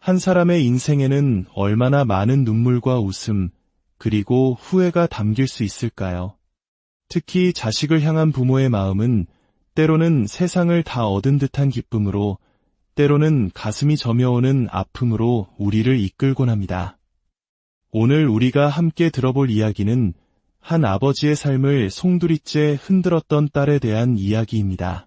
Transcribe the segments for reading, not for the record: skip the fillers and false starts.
한 사람의 인생에는 얼마나 많은 눈물과 웃음, 그리고 후회가 담길 수 있을까요? 특히 자식을 향한 부모의 마음은 때로는 세상을 다 얻은 듯한 기쁨으로, 때로는 가슴이 저며오는 아픔으로 우리를 이끌곤 합니다. 오늘 우리가 함께 들어볼 이야기는 한 아버지의 삶을 송두리째 흔들었던 딸에 대한 이야기입니다.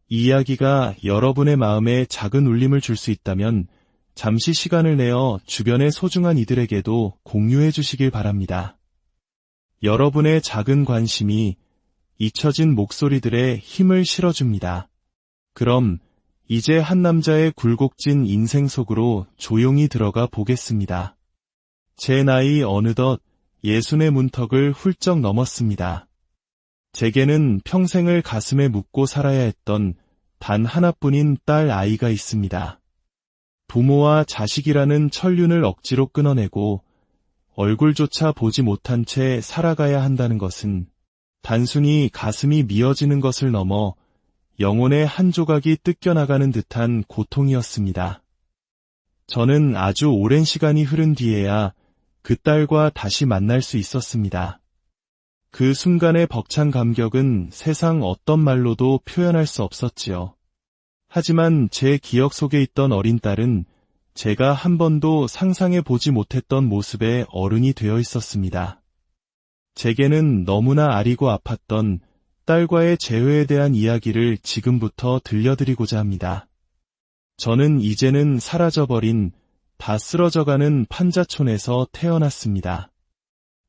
이 이야기가 여러분의 마음에 작은 울림을 줄 수 있다면 잠시 시간을 내어 주변의 소중한 이들에게도 공유해 주시길 바랍니다. 여러분의 작은 관심이 잊혀진 목소리들의 힘을 실어줍니다. 그럼 이제 한 남자의 굴곡진 인생 속으로 조용히 들어가 보겠습니다. 제 나이 어느덧 60의 문턱을 훌쩍 넘었습니다. 제게는 평생을 가슴에 묻고 살아야 했던 단 하나뿐인 딸 아이가 있습니다. 부모와 자식이라는 천륜을 억지로 끊어내고 얼굴조차 보지 못한 채 살아가야 한다는 것은 단순히 가슴이 미어지는 것을 넘어 영혼의 한 조각이 뜯겨나가는 듯한 고통이었습니다. 저는 아주 오랜 시간이 흐른 뒤에야 그 딸과 다시 만날 수 있었습니다. 그 순간의 벅찬 감격은 세상 어떤 말로도 표현할 수 없었지요. 하지만 제 기억 속에 있던 어린 딸은 제가 한 번도 상상해 보지 못했던 모습의 어른이 되어 있었습니다. 제게는 너무나 아리고 아팠던 딸과의 재회에 대한 이야기를 지금부터 들려드리고자 합니다. 저는 이제는 사라져버린, 다 쓰러져가는 판자촌에서 태어났습니다.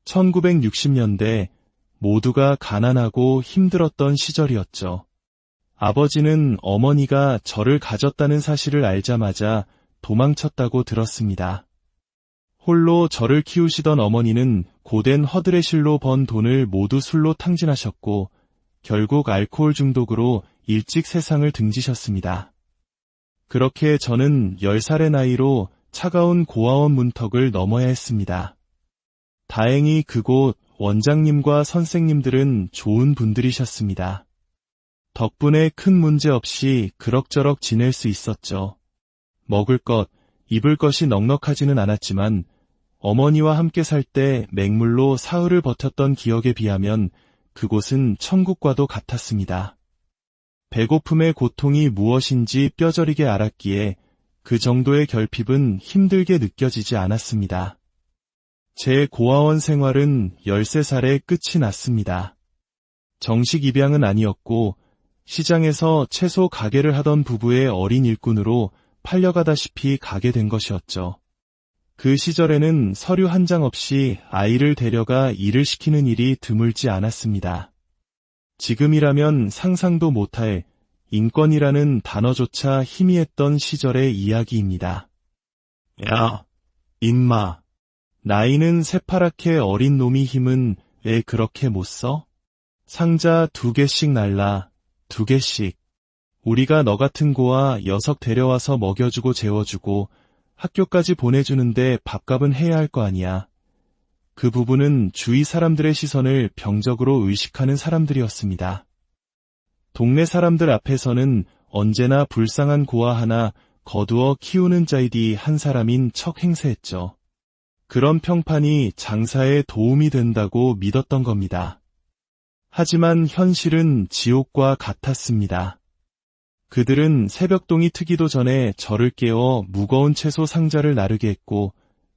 1960년대 모두가 가난하고 힘들었던 시절이었죠. 아버지는 어머니가 저를 가졌다는 사실을 알자마자 도망쳤다고 들었습니다. 홀로 저를 키우시던 어머니는 고된 허드레실로 번 돈을 모두 술로 탕진하셨고 결국 알코올 중독으로 일찍 세상을 등지셨습니다. 그렇게 저는 10살의 나이로 차가운 고아원 문턱을 넘어야 했습니다. 다행히 그곳 원장님과 선생님들은 좋은 분들이셨습니다. 덕분에 큰 문제 없이 그럭저럭 지낼 수 있었죠. 먹을 것, 입을 것이 넉넉하지는 않았지만 어머니와 함께 살 때 맹물로 사흘을 버텼던 기억에 비하면 그곳은 천국과도 같았습니다. 배고픔의 고통이 무엇인지 뼈저리게 알았기에 그 정도의 결핍은 힘들게 느껴지지 않았습니다. 제 고아원 생활은 13살에 끝이 났습니다. 정식 입양은 아니었고 시장에서 채소 가게를 하던 부부의 어린 일꾼으로 팔려가다시피 가게 된 것이었죠. 그 시절에는 서류 한 장 없이 아이를 데려가 일을 시키는 일이 드물지 않았습니다. 지금이라면 상상도 못할 인권이라는 단어조차 희미했던 시절의 이야기입니다. 야, 임마. 나이는 새파랗게 어린 놈이 힘은 왜 그렇게 못 써? 상자 2개씩 날라, 2개씩. 우리가 너 같은 고아 녀석 데려와서 먹여주고 재워주고 학교까지 보내주는데 밥값은 해야 할 거 아니야. 그 부부는 주위 사람들의 시선을 병적으로 의식하는 사람들이었습니다. 동네 사람들 앞에서는 언제나 불쌍한 고아 하나 거두어 키우는 자이디 한 사람인 척 행세했죠. 그런 평판이 장사에 도움이 된다고 믿었던 겁니다. 하지만 현실은 지옥과 같았습니다. 그들은 새벽동이 트기도 전에 저를 깨워 무거운 채소 상자를 나르게 했고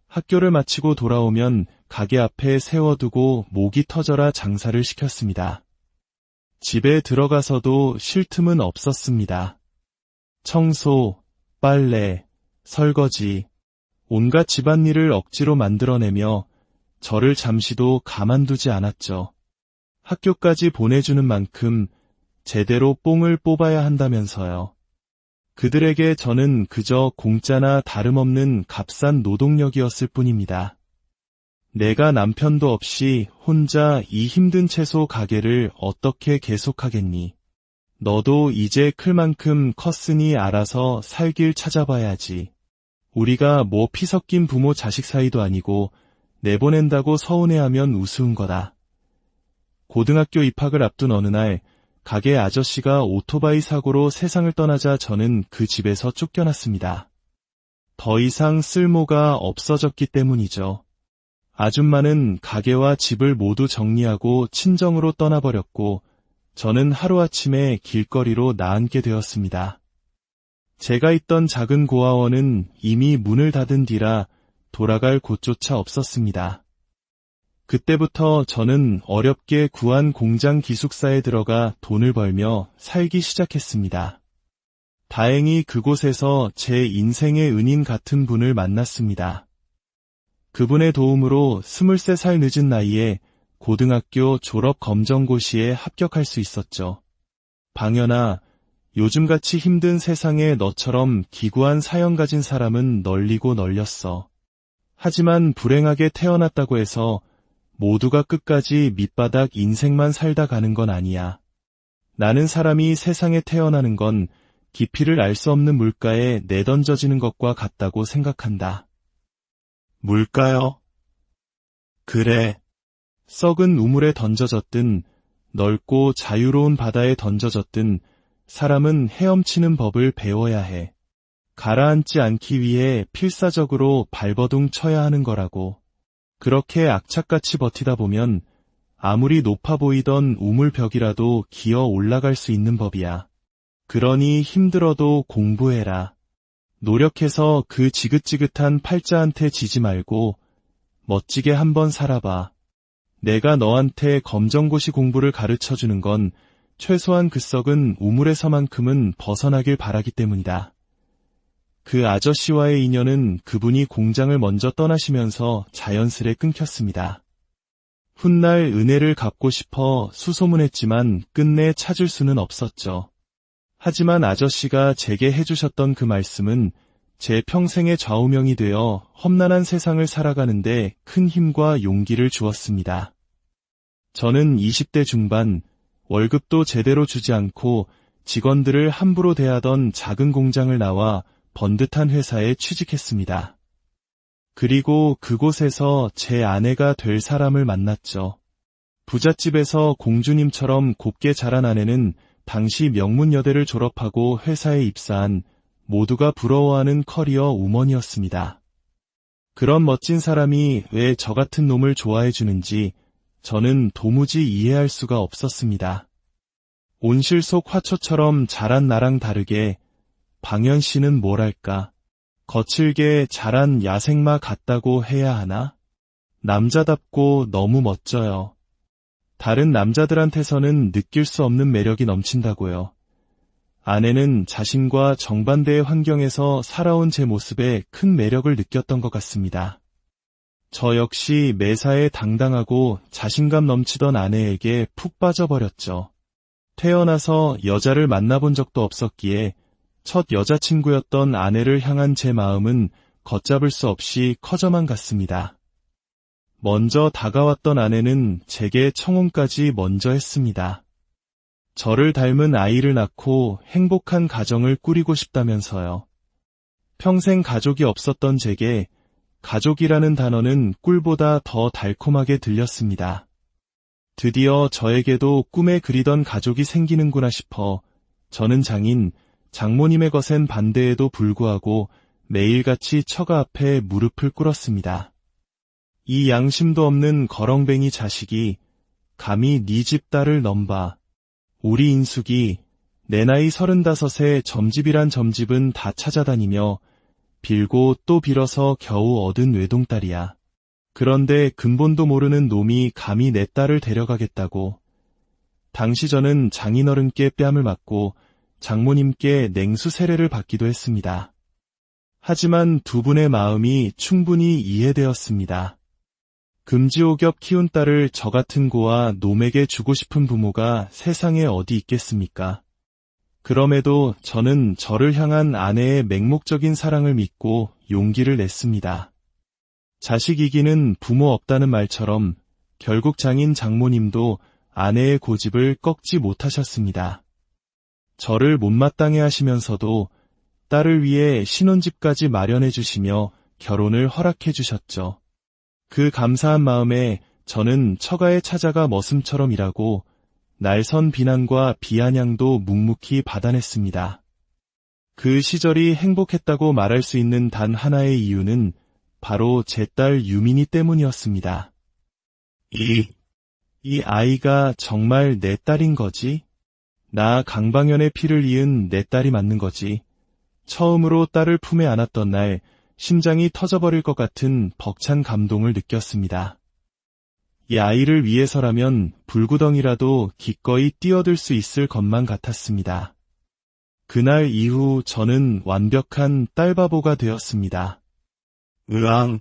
학교를 마치고 돌아오면 가게 앞에 세워두고 목이 터져라 장사를 시켰습니다. 집에 들어가서도 쉴 틈은 없었습니다. 청소, 빨래, 설거지, 온갖 집안일을 억지로 만들어내며 저를 잠시도 가만두지 않았죠. 학교까지 보내주는 만큼 제대로 뽕을 뽑아야 한다면서요. 그들에게 저는 그저 공짜나 다름없는 값싼 노동력이었을 뿐입니다. 내가 남편도 없이 혼자 이 힘든 채소 가게를 어떻게 계속하겠니? 너도 이제 클 만큼 컸으니 알아서 살 길 찾아봐야지. 우리가 뭐 피 섞인 부모 자식 사이도 아니고 내보낸다고 서운해하면 우스운 거다. 고등학교 입학을 앞둔 어느 날 가게 아저씨가 오토바이 사고로 세상을 떠나자 저는 그 집에서 쫓겨났습니다. 더 이상 쓸모가 없어졌기 때문이죠. 아줌마는 가게와 집을 모두 정리하고 친정으로 떠나버렸고 저는 하루아침에 길거리로 나앉게 되었습니다. 제가 있던 작은 고아원은 이미 문을 닫은 뒤라 돌아갈 곳조차 없었습니다. 그때부터 저는 어렵게 구한 공장 기숙사에 들어가 돈을 벌며 살기 시작했습니다. 다행히 그곳에서 제 인생의 은인 같은 분을 만났습니다. 그분의 도움으로 23살 늦은 나이에 고등학교 졸업 검정고시에 합격할 수 있었죠. 방연아, 요즘같이 힘든 세상에 너처럼 기구한 사연 가진 사람은 널리고 널렸어. 하지만 불행하게 태어났다고 해서 모두가 끝까지 밑바닥 인생만 살다 가는 건 아니야. 나는 사람이 세상에 태어나는 건 깊이를 알 수 없는 물가에 내던져지는 것과 같다고 생각한다. 물가요? 그래. 썩은 우물에 던져졌든 넓고 자유로운 바다에 던져졌든 사람은 헤엄치는 법을 배워야 해. 가라앉지 않기 위해 필사적으로 발버둥 쳐야 하는 거라고. 그렇게 악착같이 버티다 보면 아무리 높아 보이던 우물벽이라도 기어 올라갈 수 있는 법이야. 그러니 힘들어도 공부해라. 노력해서 그 지긋지긋한 팔자한테 지지 말고 멋지게 한번 살아봐. 내가 너한테 검정고시 공부를 가르쳐주는 건 최소한 그 썩은 우물에서만큼은 벗어나길 바라기 때문이다. 그 아저씨와의 인연은 그분이 공장을 먼저 떠나시면서 자연스레 끊겼습니다. 훗날 은혜를 갚고 싶어 수소문했지만 끝내 찾을 수는 없었죠. 하지만 아저씨가 제게 해주셨던 그 말씀은 제 평생의 좌우명이 되어 험난한 세상을 살아가는데 큰 힘과 용기를 주었습니다. 저는 20대 중반, 월급도 제대로 주지 않고 직원들을 함부로 대하던 작은 공장을 나와 번듯한 회사에 취직했습니다. 그리고 그곳에서 제 아내가 될 사람을 만났죠. 부잣집에서 공주님처럼 곱게 자란 아내는 당시 명문여대를 졸업하고 회사에 입사한 모두가 부러워하는 커리어 우먼이었습니다. 그런 멋진 사람이 왜 저 같은 놈을 좋아해 주는지 저는 도무지 이해할 수가 없었습니다. 온실 속 화초처럼 자란 나랑 다르게 방연 씨는 뭐랄까, 거칠게 자란 야생마 같다고 해야 하나? 남자답고 너무 멋져요. 다른 남자들한테서는 느낄 수 없는 매력이 넘친다고요. 아내는 자신과 정반대의 환경에서 살아온 제 모습에 큰 매력을 느꼈던 것 같습니다. 저 역시 매사에 당당하고 자신감 넘치던 아내에게 푹 빠져버렸죠. 태어나서 여자를 만나본 적도 없었기에 첫 여자친구였던 아내를 향한 제 마음은 걷잡을 수 없이 커져만 갔습니다. 먼저 다가왔던 아내는 제게 청혼까지 먼저 했습니다. 저를 닮은 아이를 낳고 행복한 가정을 꾸리고 싶다면서요. 평생 가족이 없었던 제게 가족이라는 단어는 꿀보다 더 달콤하게 들렸습니다. 드디어 저에게도 꿈에 그리던 가족이 생기는구나 싶어 저는 장모님의 거센 반대에도 불구하고 매일같이 처가 앞에 무릎을 꿇었습니다. 이 양심도 없는 거렁뱅이 자식이 감히 네 집 딸을 넘봐. 우리 인숙이 내 나이 35에 점집이란 점집은 다 찾아다니며 빌고 또 빌어서 겨우 얻은 외동딸이야. 그런데 근본도 모르는 놈이 감히 내 딸을 데려가겠다고. 당시 저는 장인어른께 뺨을 맞고 장모님께 냉수 세례를 받기도 했습니다. 하지만 두 분의 마음이 충분히 이해되었습니다. 금지옥엽 키운 딸을 저 같은 고아 놈에게 주고 싶은 부모가 세상에 어디 있겠습니까? 그럼에도 저는 저를 향한 아내의 맹목적인 사랑을 믿고 용기를 냈습니다. 자식 이기는 부모 없다는 말처럼 결국 장인 장모님도 아내의 고집을 꺾지 못하셨습니다. 저를 못마땅해 하시면서도 딸을 위해 신혼집까지 마련해 주시며 결혼을 허락해 주셨죠. 그 감사한 마음에 저는 처가에 찾아가 머슴처럼 일하고 날선 비난과 비아냥도 묵묵히 받아냈습니다. 그 시절이 행복했다고 말할 수 있는 단 하나의 이유는 바로 제 딸 유민이 때문이었습니다. 이 아이가 정말 내 딸인 거지? 나 강방현의 피를 이은 내 딸이 맞는 거지. 처음으로 딸을 품에 안았던 날 심장이 터져버릴 것 같은 벅찬 감동을 느꼈습니다. 이 아이를 위해서라면 불구덩이라도 기꺼이 뛰어들 수 있을 것만 같았습니다. 그날 이후 저는 완벽한 딸바보가 되었습니다. 으앙.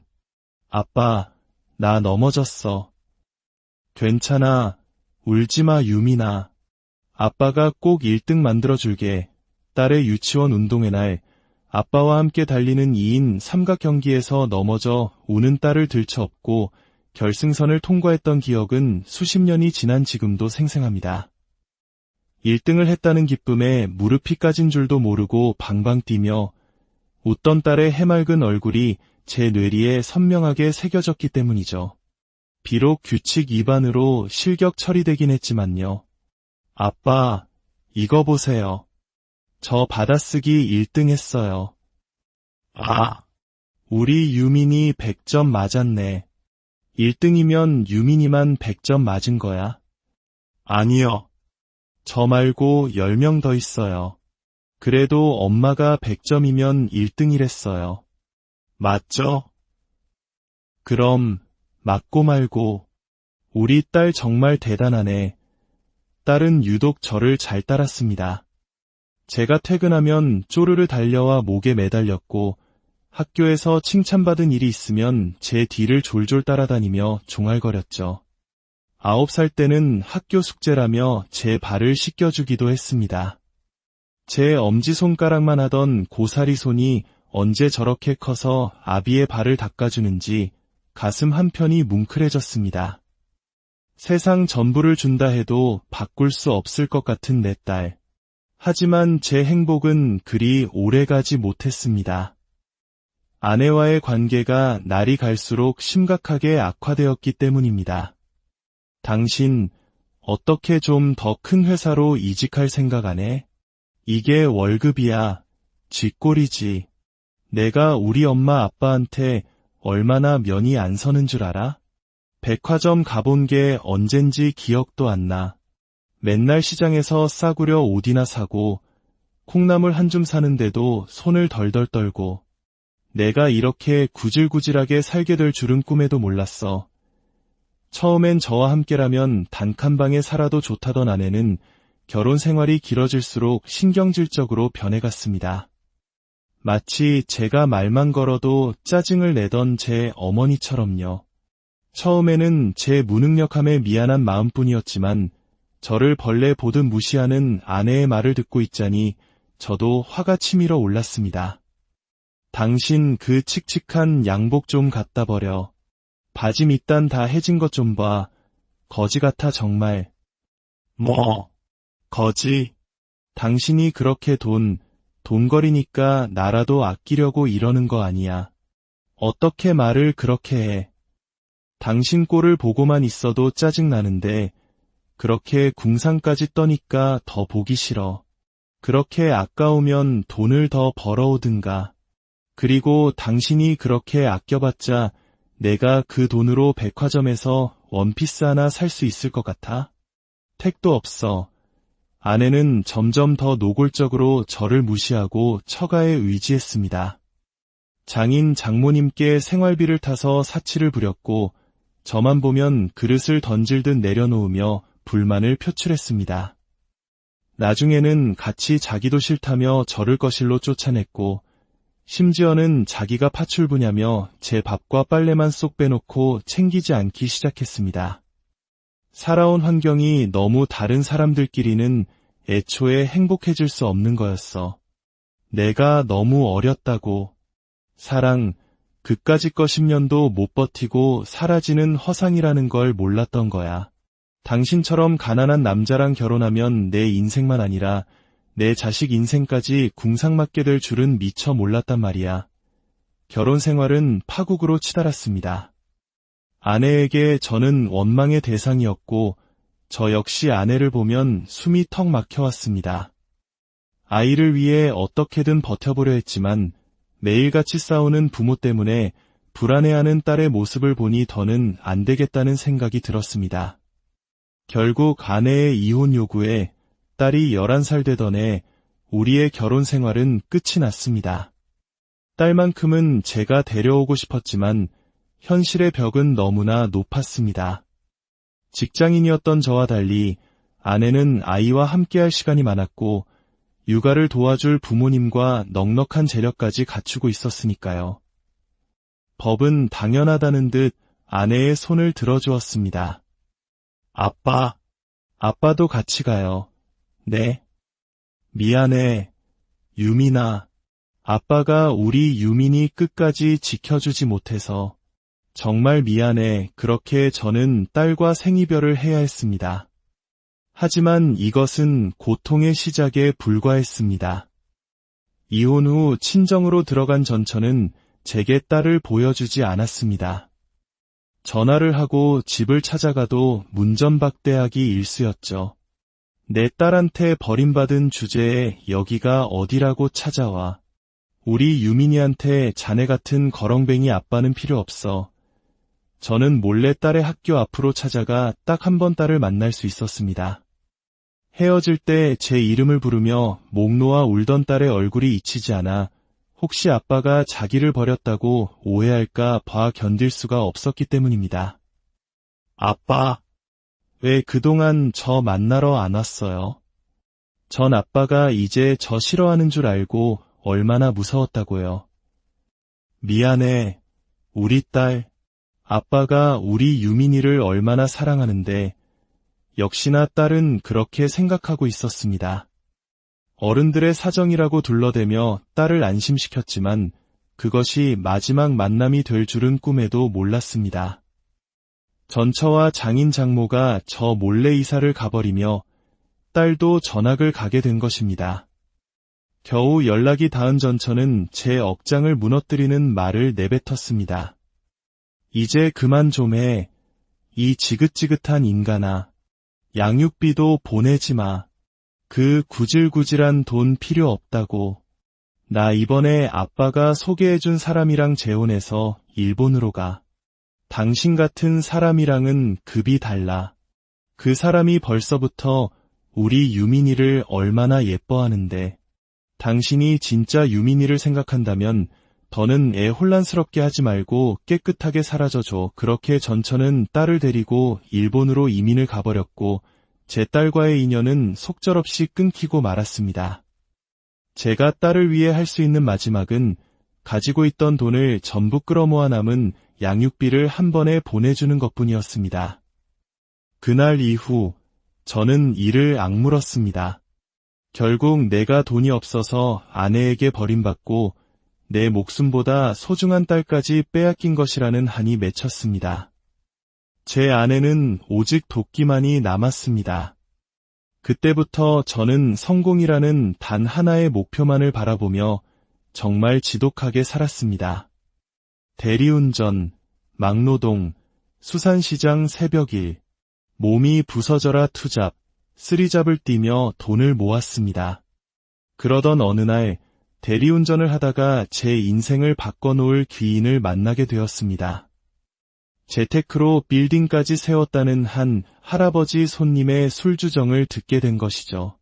아빠, 나 넘어졌어. 괜찮아. 울지마 유민아. 아빠가 꼭 1등 만들어줄게. 딸의 유치원 운동회 날 아빠와 함께 달리는 2인 삼각 경기에서 넘어져 우는 딸을 들쳐업고 결승선을 통과했던 기억은 수십 년이 지난 지금도 생생합니다. 1등을 했다는 기쁨에 무릎이 까진 줄도 모르고 방방 뛰며 웃던 딸의 해맑은 얼굴이 제 뇌리에 선명하게 새겨졌기 때문이죠. 비록 규칙 위반으로 실격 처리되긴 했지만요. 아빠, 이거 보세요. 저 받아쓰기 1등 했어요. 아, 우리 유민이 100점 맞았네. 1등이면 유민이만 100점 맞은 거야? 아니요. 저 말고 10명 더 있어요. 그래도 엄마가 100점이면 1등이랬어요. 맞죠? 그럼 맞고 말고 우리 딸 정말 대단하네. 딸은 유독 저를 잘 따랐습니다. 제가 퇴근하면 쪼르르 달려와 목에 매달렸고 학교에서 칭찬받은 일이 있으면 제 뒤를 졸졸 따라다니며 종알거렸죠. 9살 때는 학교 숙제라며 제 발을 씻겨주기도 했습니다. 제 엄지손가락만 하던 고사리 손이 언제 저렇게 커서 아비의 발을 닦아주는지 가슴 한편이 뭉클해졌습니다. 세상 전부를 준다 해도 바꿀 수 없을 것 같은 내 딸. 하지만 제 행복은 그리 오래가지 못했습니다. 아내와의 관계가 날이 갈수록 심각하게 악화되었기 때문입니다. 당신 어떻게 좀 더 큰 회사로 이직할 생각 안 해? 이게 월급이야. 쥐꼬리지. 내가 우리 엄마 아빠한테 얼마나 면이 안 서는 줄 알아? 백화점 가본 게 언젠지 기억도 안 나. 맨날 시장에서 싸구려 옷이나 사고 콩나물 한 줌 사는데도 손을 덜덜 떨고 내가 이렇게 구질구질하게 살게 될 줄은 꿈에도 몰랐어. 처음엔 저와 함께라면 단칸방에 살아도 좋다던 아내는 결혼 생활이 길어질수록 신경질적으로 변해갔습니다. 마치 제가 말만 걸어도 짜증을 내던 제 어머니처럼요. 처음에는 제 무능력함에 미안한 마음뿐이었지만 저를 벌레 보듯 무시하는 아내의 말을 듣고 있자니 저도 화가 치밀어 올랐습니다. 당신 그 칙칙한 양복 좀 갖다 버려. 바지 밑단 다 해진 것 좀 봐. 거지 같아 정말. 뭐? 거지? 당신이 그렇게 돈거리니까 나라도 아끼려고 이러는 거 아니야. 어떻게 말을 그렇게 해. 당신 꼴을 보고만 있어도 짜증나는데 그렇게 궁상까지 떠니까 더 보기 싫어. 그렇게 아까우면 돈을 더 벌어오든가. 그리고 당신이 그렇게 아껴봤자 내가 그 돈으로 백화점에서 원피스 하나 살 수 있을 것 같아? 택도 없어. 아내는 점점 더 노골적으로 저를 무시하고 처가에 의지했습니다. 장인 장모님께 생활비를 타서 사치를 부렸고 저만 보면 그릇을 던질 듯 내려놓으며 불만을 표출했습니다. 나중에는 같이 자기도 싫다며 저를 거실로 쫓아냈고 심지어는 자기가 파출부냐며 제 밥과 빨래만 쏙 빼놓고 챙기지 않기 시작했습니다. 살아온 환경이 너무 다른 사람들끼리는 애초에 행복해질 수 없는 거였어. 내가 너무 어렸다고. 사랑, 그까짓 거 10년도 못 버티고 사라지는 허상이라는 걸 몰랐던 거야. 당신처럼 가난한 남자랑 결혼하면 내 인생만 아니라 내 자식 인생까지 궁상맞게 될 줄은 미처 몰랐단 말이야. 결혼 생활은 파국으로 치달았습니다. 아내에게 저는 원망의 대상이었고 저 역시 아내를 보면 숨이 턱 막혀왔습니다. 아이를 위해 어떻게든 버텨보려 했지만 매일같이 싸우는 부모 때문에 불안해하는 딸의 모습을 보니 더는 안 되겠다는 생각이 들었습니다. 결국 아내의 이혼 요구에 딸이 11살 되던 해 우리의 결혼 생활은 끝이 났습니다. 딸만큼은 제가 데려오고 싶었지만 현실의 벽은 너무나 높았습니다. 직장인이었던 저와 달리 아내는 아이와 함께할 시간이 많았고 육아를 도와줄 부모님과 넉넉한 재력까지 갖추고 있었으니까요. 법은 당연하다는 듯 아내의 손을 들어주었습니다. 아빠, 아빠도 같이 가요. 네. 미안해, 유민아. 아빠가 우리 유민이 끝까지 지켜주지 못해서. 정말 미안해. 그렇게 저는 딸과 생이별을 해야 했습니다. 하지만 이것은 고통의 시작에 불과했습니다. 이혼 후 친정으로 들어간 전처는 제게 딸을 보여주지 않았습니다. 전화를 하고 집을 찾아가도 문전박대하기 일쑤였죠. 내 딸한테 버림받은 주제에 여기가 어디라고 찾아와. 우리 유민이한테 자네 같은 거렁뱅이 아빠는 필요 없어. 저는 몰래 딸의 학교 앞으로 찾아가 딱 한 번 딸을 만날 수 있었습니다. 헤어질 때 제 이름을 부르며 목 놓아 울던 딸의 얼굴이 잊히지 않아 혹시 아빠가 자기를 버렸다고 오해할까 봐 견딜 수가 없었기 때문입니다. 아빠, 왜 그동안 저 만나러 안 왔어요? 전 아빠가 이제 저 싫어하는 줄 알고 얼마나 무서웠다고요. 미안해, 우리 딸. 아빠가 우리 유민이를 얼마나 사랑하는데 역시나 딸은 그렇게 생각하고 있었습니다. 어른들의 사정이라고 둘러대며 딸을 안심시켰지만 그것이 마지막 만남이 될 줄은 꿈에도 몰랐습니다. 전처와 장인 장모가 저 몰래 이사를 가버리며 딸도 전학을 가게 된 것입니다. 겨우 연락이 닿은 전처는 제 억장을 무너뜨리는 말을 내뱉었습니다. 이제 그만 좀 해. 이 지긋지긋한 인간아. 양육비도 보내지 마. 그 구질구질한 돈 필요 없다고. 나 이번에 아빠가 소개해준 사람이랑 재혼해서 일본으로 가. 당신 같은 사람이랑은 급이 달라. 그 사람이 벌써부터 우리 유민이를 얼마나 예뻐하는데. 당신이 진짜 유민이를 생각한다면 더는 애 혼란스럽게 하지 말고 깨끗하게 사라져줘. 그렇게 전처는 딸을 데리고 일본으로 이민을 가버렸고 제 딸과의 인연은 속절없이 끊기고 말았습니다. 제가 딸을 위해 할 수 있는 마지막은 가지고 있던 돈을 전부 끌어모아 남은 양육비를 한 번에 보내주는 것뿐이었습니다. 그날 이후 저는 이를 악물었습니다. 결국 내가 돈이 없어서 아내에게 버림받고 내 목숨보다 소중한 딸까지 빼앗긴 것이라는 한이 맺혔습니다. 제 아내는 오직 돕기만이 남았습니다. 그때부터 저는 성공이라는 단 하나의 목표만을 바라보며 정말 지독하게 살았습니다. 대리운전, 막노동, 수산시장 새벽일, 몸이 부서져라 투잡, 쓰리잡을 뛰며 돈을 모았습니다. 그러던 어느 날 대리운전을 하다가 제 인생을 바꿔놓을 귀인을 만나게 되었습니다. 재테크로 빌딩까지 세웠다는 한 할아버지 손님의 술주정을 듣게 된 것이죠.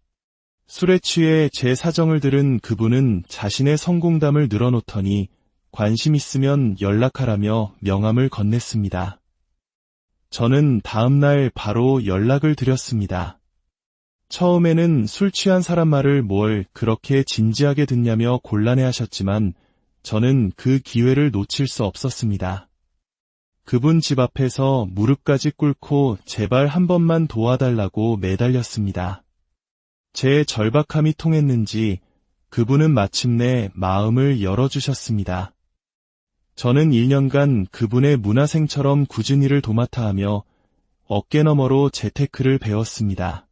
술에 취해 제 사정을 들은 그분은 자신의 성공담을 늘어놓더니 관심 있으면 연락하라며 명함을 건넸습니다. 저는 다음 날 바로 연락을 드렸습니다. 처음에는 술 취한 사람 말을 뭘 그렇게 진지하게 듣냐며 곤란해하셨지만 저는 그 기회를 놓칠 수 없었습니다. 그분 집 앞에서 무릎까지 꿇고 제발 한 번만 도와달라고 매달렸습니다. 제 절박함이 통했는지 그분은 마침내 마음을 열어주셨습니다. 저는 1년간 그분의 문화생처럼 꾸준히 일을 도맡아 하며 어깨너머로 재테크를 배웠습니다.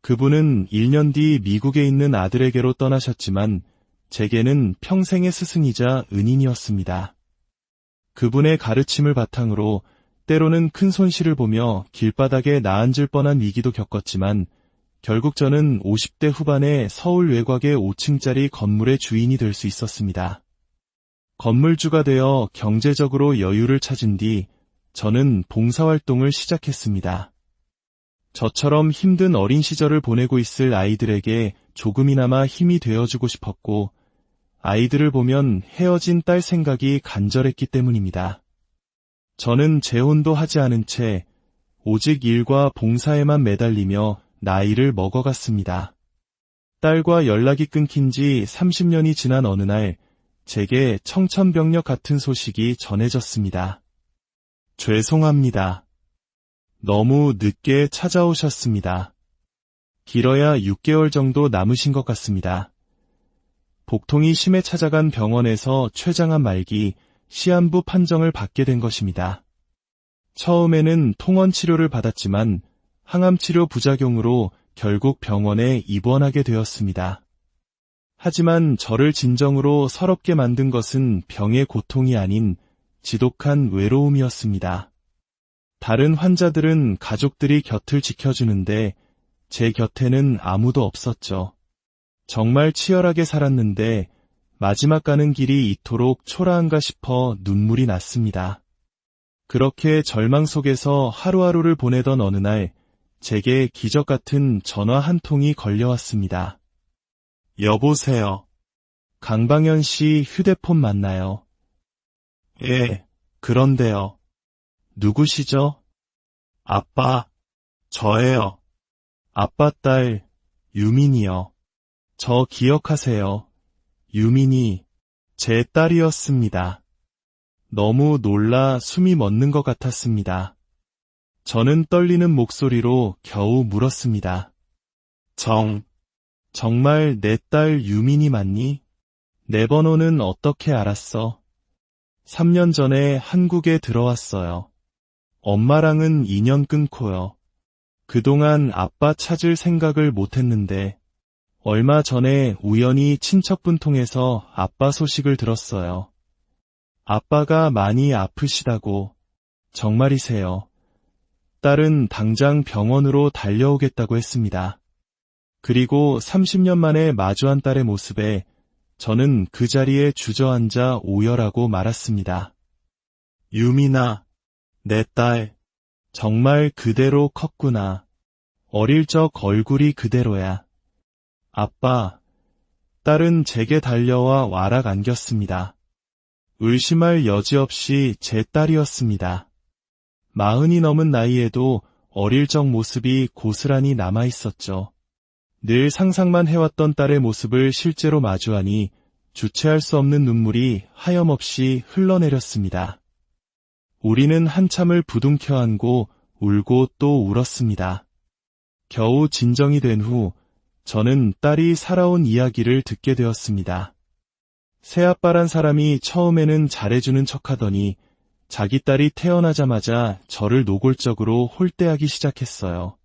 그분은 1년 뒤 미국에 있는 아들에게로 떠나셨지만 제게는 평생의 스승이자 은인이었습니다. 그분의 가르침을 바탕으로 때로는 큰 손실을 보며 길바닥에 나앉을 뻔한 위기도 겪었지만 결국 저는 50대 후반에 서울 외곽의 5층짜리 건물의 주인이 될 수 있었습니다. 건물주가 되어 경제적으로 여유를 찾은 뒤 저는 봉사활동을 시작했습니다. 저처럼 힘든 어린 시절을 보내고 있을 아이들에게 조금이나마 힘이 되어주고 싶었고, 아이들을 보면 헤어진 딸 생각이 간절했기 때문입니다. 저는 재혼도 하지 않은 채 오직 일과 봉사에만 매달리며 나이를 먹어갔습니다. 딸과 연락이 끊긴 지 30년이 지난 어느 날 제게 청천벽력 같은 소식이 전해졌습니다. 죄송합니다. 너무 늦게 찾아오셨습니다. 길어야 6개월 정도 남으신 것 같습니다. 복통이 심해 찾아간 병원에서 췌장암 말기 시한부 판정을 받게 된 것입니다. 처음에는 통원 치료를 받았지만 항암 치료 부작용으로 결국 병원에 입원하게 되었습니다. 하지만 저를 진정으로 서럽게 만든 것은 병의 고통이 아닌 지독한 외로움이었습니다. 다른 환자들은 가족들이 곁을 지켜주는데 제 곁에는 아무도 없었죠. 정말 치열하게 살았는데 마지막 가는 길이 이토록 초라한가 싶어 눈물이 났습니다. 그렇게 절망 속에서 하루하루를 보내던 어느 날 제게 기적 같은 전화 한 통이 걸려왔습니다. 여보세요. 강방현 씨 휴대폰 맞나요? 예, 그런데요. 누구시죠? 아빠, 저예요. 아빠 딸, 유민이요. 저 기억하세요. 유민이, 제 딸이었습니다. 너무 놀라 숨이 멎는 것 같았습니다. 저는 떨리는 목소리로 겨우 물었습니다. 정말 내 딸 유민이 맞니? 내 번호는 어떻게 알았어? 3년 전에 한국에 들어왔어요. 엄마랑은 인연 끊고요. 그동안 아빠 찾을 생각을 못했는데 얼마 전에 우연히 친척분 통해서 아빠 소식을 들었어요. 아빠가 많이 아프시다고. 정말이세요. 딸은 당장 병원으로 달려오겠다고 했습니다. 그리고 30년 만에 마주한 딸의 모습에 저는 그 자리에 주저앉아 오열하고 말았습니다. 유민아, 내 딸, 정말 그대로 컸구나. 어릴 적 얼굴이 그대로야. 아빠, 딸은 제게 달려와 와락 안겼습니다. 의심할 여지 없이 제 딸이었습니다. 40이 넘은 나이에도 어릴 적 모습이 고스란히 남아있었죠. 늘 상상만 해왔던 딸의 모습을 실제로 마주하니 주체할 수 없는 눈물이 하염없이 흘러내렸습니다. 우리는 한참을 부둥켜 안고 울고 또 울었습니다. 겨우 진정이 된 후 저는 딸이 살아온 이야기를 듣게 되었습니다. 새아빠란 사람이 처음에는 잘해주는 척하더니 자기 딸이 태어나자마자 저를 노골적으로 홀대하기 시작했어요.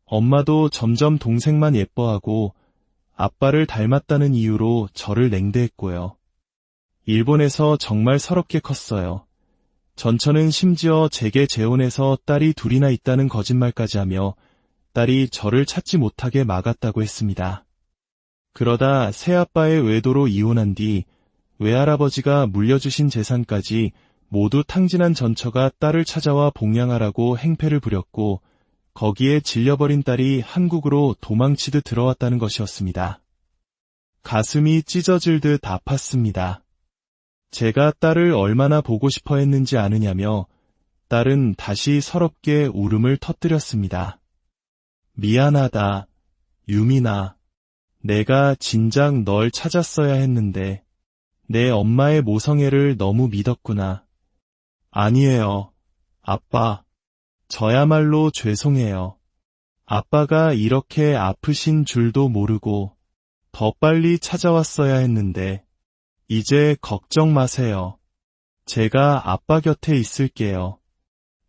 엄마도 점점 동생만 예뻐하고 아빠를 닮았다는 이유로 저를 냉대했고요. 일본에서 정말 서럽게 컸어요. 전처는 심지어 제게 재혼해서 딸이 둘이나 있다는 거짓말까지 하며 딸이 저를 찾지 못하게 막았다고 했습니다. 그러다 새아빠의 외도로 이혼한 뒤 외할아버지가 물려주신 재산까지 모두 탕진한 전처가 딸을 찾아와 봉양하라고 행패를 부렸고 거기에 질려버린 딸이 한국으로 도망치듯 들어왔다는 것이었습니다. 가슴이 찢어질 듯 아팠습니다. 제가 딸을 얼마나 보고 싶어 했는지 아느냐며 딸은 다시 서럽게 울음을 터뜨렸습니다. 미안하다, 유민아. 내가 진작 널 찾았어야 했는데 내 엄마의 모성애를 너무 믿었구나. 아니에요, 아빠. 저야말로 죄송해요. 아빠가 이렇게 아프신 줄도 모르고 더 빨리 찾아왔어야 했는데 이제 걱정 마세요. 제가 아빠 곁에 있을게요.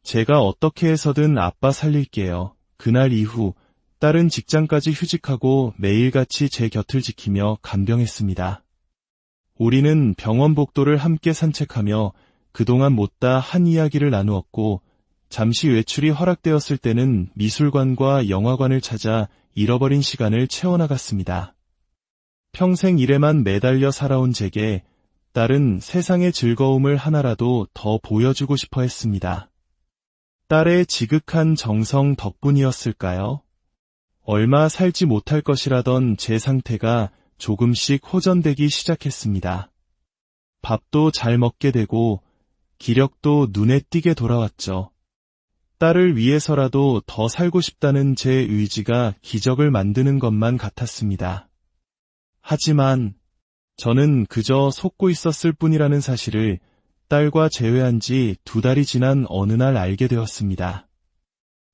제가 어떻게 해서든 아빠 살릴게요. 그날 이후 딸은 직장까지 휴직하고 매일같이 제 곁을 지키며 간병했습니다. 우리는 병원 복도를 함께 산책하며 그동안 못다 한 이야기를 나누었고 잠시 외출이 허락되었을 때는 미술관과 영화관을 찾아 잃어버린 시간을 채워나갔습니다. 평생 일에만 매달려 살아온 제게 딸은 세상의 즐거움을 하나라도 더 보여주고 싶어 했습니다. 딸의 지극한 정성 덕분이었을까요? 얼마 살지 못할 것이라던 제 상태가 조금씩 호전되기 시작했습니다. 밥도 잘 먹게 되고 기력도 눈에 띄게 돌아왔죠. 딸을 위해서라도 더 살고 싶다는 제 의지가 기적을 만드는 것만 같았습니다. 하지만 저는 그저 속고 있었을 뿐이라는 사실을 딸과 재회한 지 2달이 지난 어느 날 알게 되었습니다.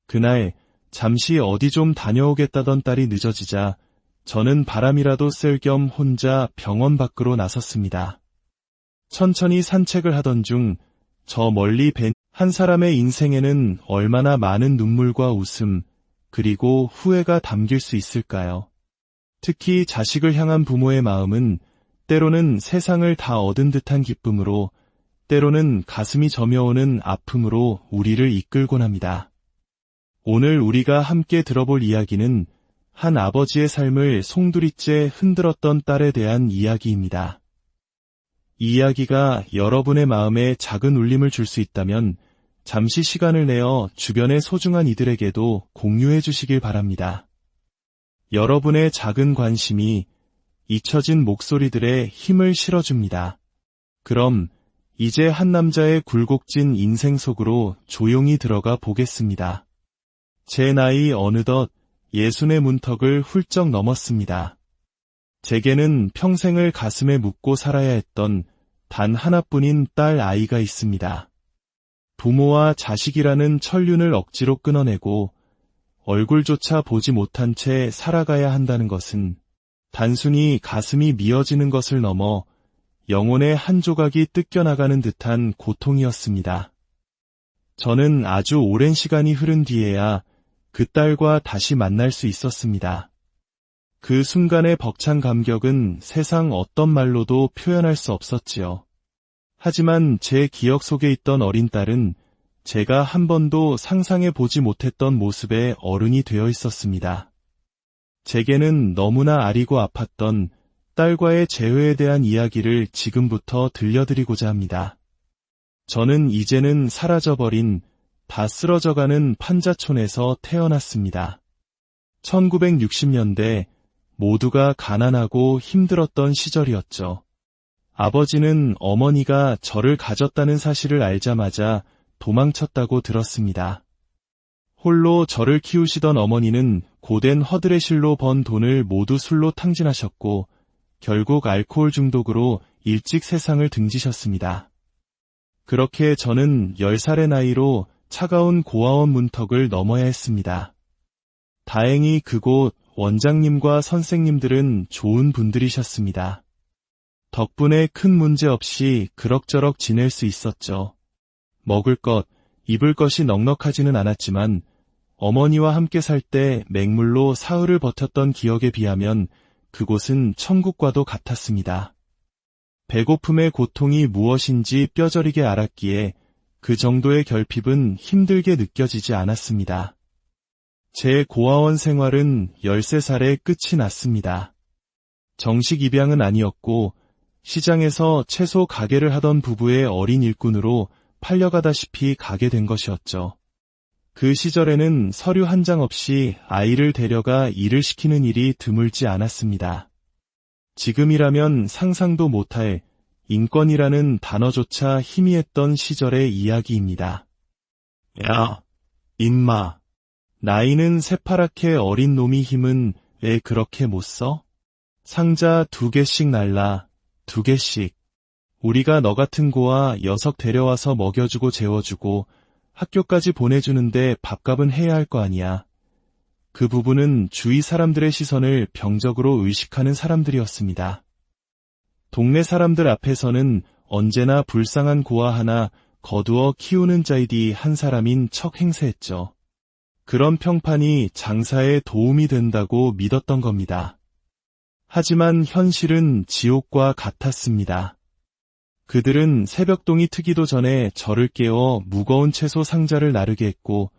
그날 잠시 어디 좀 다녀오겠다던 딸이 늦어지자 저는 바람이라도 쐴 겸 혼자 병원 밖으로 나섰습니다. 천천히 산책을 하던 중 저 멀리 뵌 한 사람의 인생에는 얼마나 많은 눈물과 웃음, 그리고 후회가 담길 수 있을까요? 특히 자식을 향한 부모의 마음은 때로는 세상을 다 얻은 듯한 기쁨으로, 때로는 가슴이 저며오는 아픔으로 우리를 이끌곤 합니다. 오늘 우리가 함께 들어볼 이야기는 한 아버지의 삶을 송두리째 흔들었던 딸에 대한 이야기입니다. 이 이야기가 여러분의 마음에 작은 울림을 줄 수 있다면 잠시 시간을 내어 주변의 소중한 이들에게도 공유해 주시길 바랍니다. 여러분의 작은 관심이 잊혀진 목소리들의 힘을 실어줍니다. 그럼 이제 한 남자의 굴곡진 인생 속으로 조용히 들어가 보겠습니다. 제 나이 어느덧 60의 문턱을 훌쩍 넘었습니다. 제게는 평생을 가슴에 묻고 살아야 했던 단 하나뿐인 딸 아이가 있습니다. 부모와 자식이라는 천륜을 억지로 끊어내고 얼굴조차 보지 못한 채 살아가야 한다는 것은 단순히 가슴이 미어지는 것을 넘어 영혼의 한 조각이 뜯겨나가는 듯한 고통이었습니다. 저는 아주 오랜 시간이 흐른 뒤에야 그 딸과 다시 만날 수 있었습니다. 그 순간의 벅찬 감격은 세상 어떤 말로도 표현할 수 없었지요. 하지만 제 기억 속에 있던 어린 딸은 제가 한 번도 상상해 보지 못했던 모습의 어른이 되어 있었습니다. 제게는 너무나 아리고 아팠던 딸과의 재회에 대한 이야기를 지금부터 들려드리고자 합니다. 저는 이제는 사라져버린, 다 쓰러져가는 판자촌에서 태어났습니다. 1960년대 모두가 가난하고 힘들었던 시절이었죠. 아버지는 어머니가 저를 가졌다는 사실을 알자마자 도망쳤다고 들었습니다. 홀로 저를 키우시던 어머니는 고된 허드레실로 번 돈을 모두 술로 탕진하셨고 결국 알코올 중독으로 일찍 세상을 등지셨습니다. 그렇게 저는 10살의 나이로 차가운 고아원 문턱을 넘어야 했습니다. 다행히 그곳 원장님과 선생님들은 좋은 분들이셨습니다. 덕분에 큰 문제 없이 그럭저럭 지낼 수 있었죠. 먹을 것, 입을 것이 넉넉하지는 않았지만 어머니와 함께 살 때 맹물로 사흘을 버텼던 기억에 비하면 그곳은 천국과도 같았습니다. 배고픔의 고통이 무엇인지 뼈저리게 알았기에 그 정도의 결핍은 힘들게 느껴지지 않았습니다. 제 고아원 생활은 13살에 끝이 났습니다. 정식 입양은 아니었고 시장에서 채소 가게를 하던 부부의 어린 일꾼으로 팔려가다시피 가게 된 것이었죠. 그 시절에는 서류 한 장 없이 아이를 데려가 일을 시키는 일이 드물지 않았습니다. 지금이라면 상상도 못할 인권이라는 단어조차 희미했던 시절의 이야기입니다. 야, 임마. 나이는 새파랗게 어린 놈이 힘은 왜 그렇게 못 써? 상자 2개씩 날라, 2개씩. 우리가 너 같은 고아 녀석 데려와서 먹여주고 재워주고 학교까지 보내주는데 밥값은 해야 할 거 아니야. 그 부부는 주위 사람들의 시선을 병적으로 의식하는 사람들이었습니다. 동네 사람들 앞에서는 언제나 불쌍한 고아 하나 거두어 키우는 자이디 한 사람인 척 행세했죠. 그런 평판이 장사에 도움이 된다고 믿었던 겁니다. 하지만 현실은 지옥과 같았습니다. 그들은 새벽동이 트기도 전에 저를 깨워 무거운 채소 상자를 나르게 했고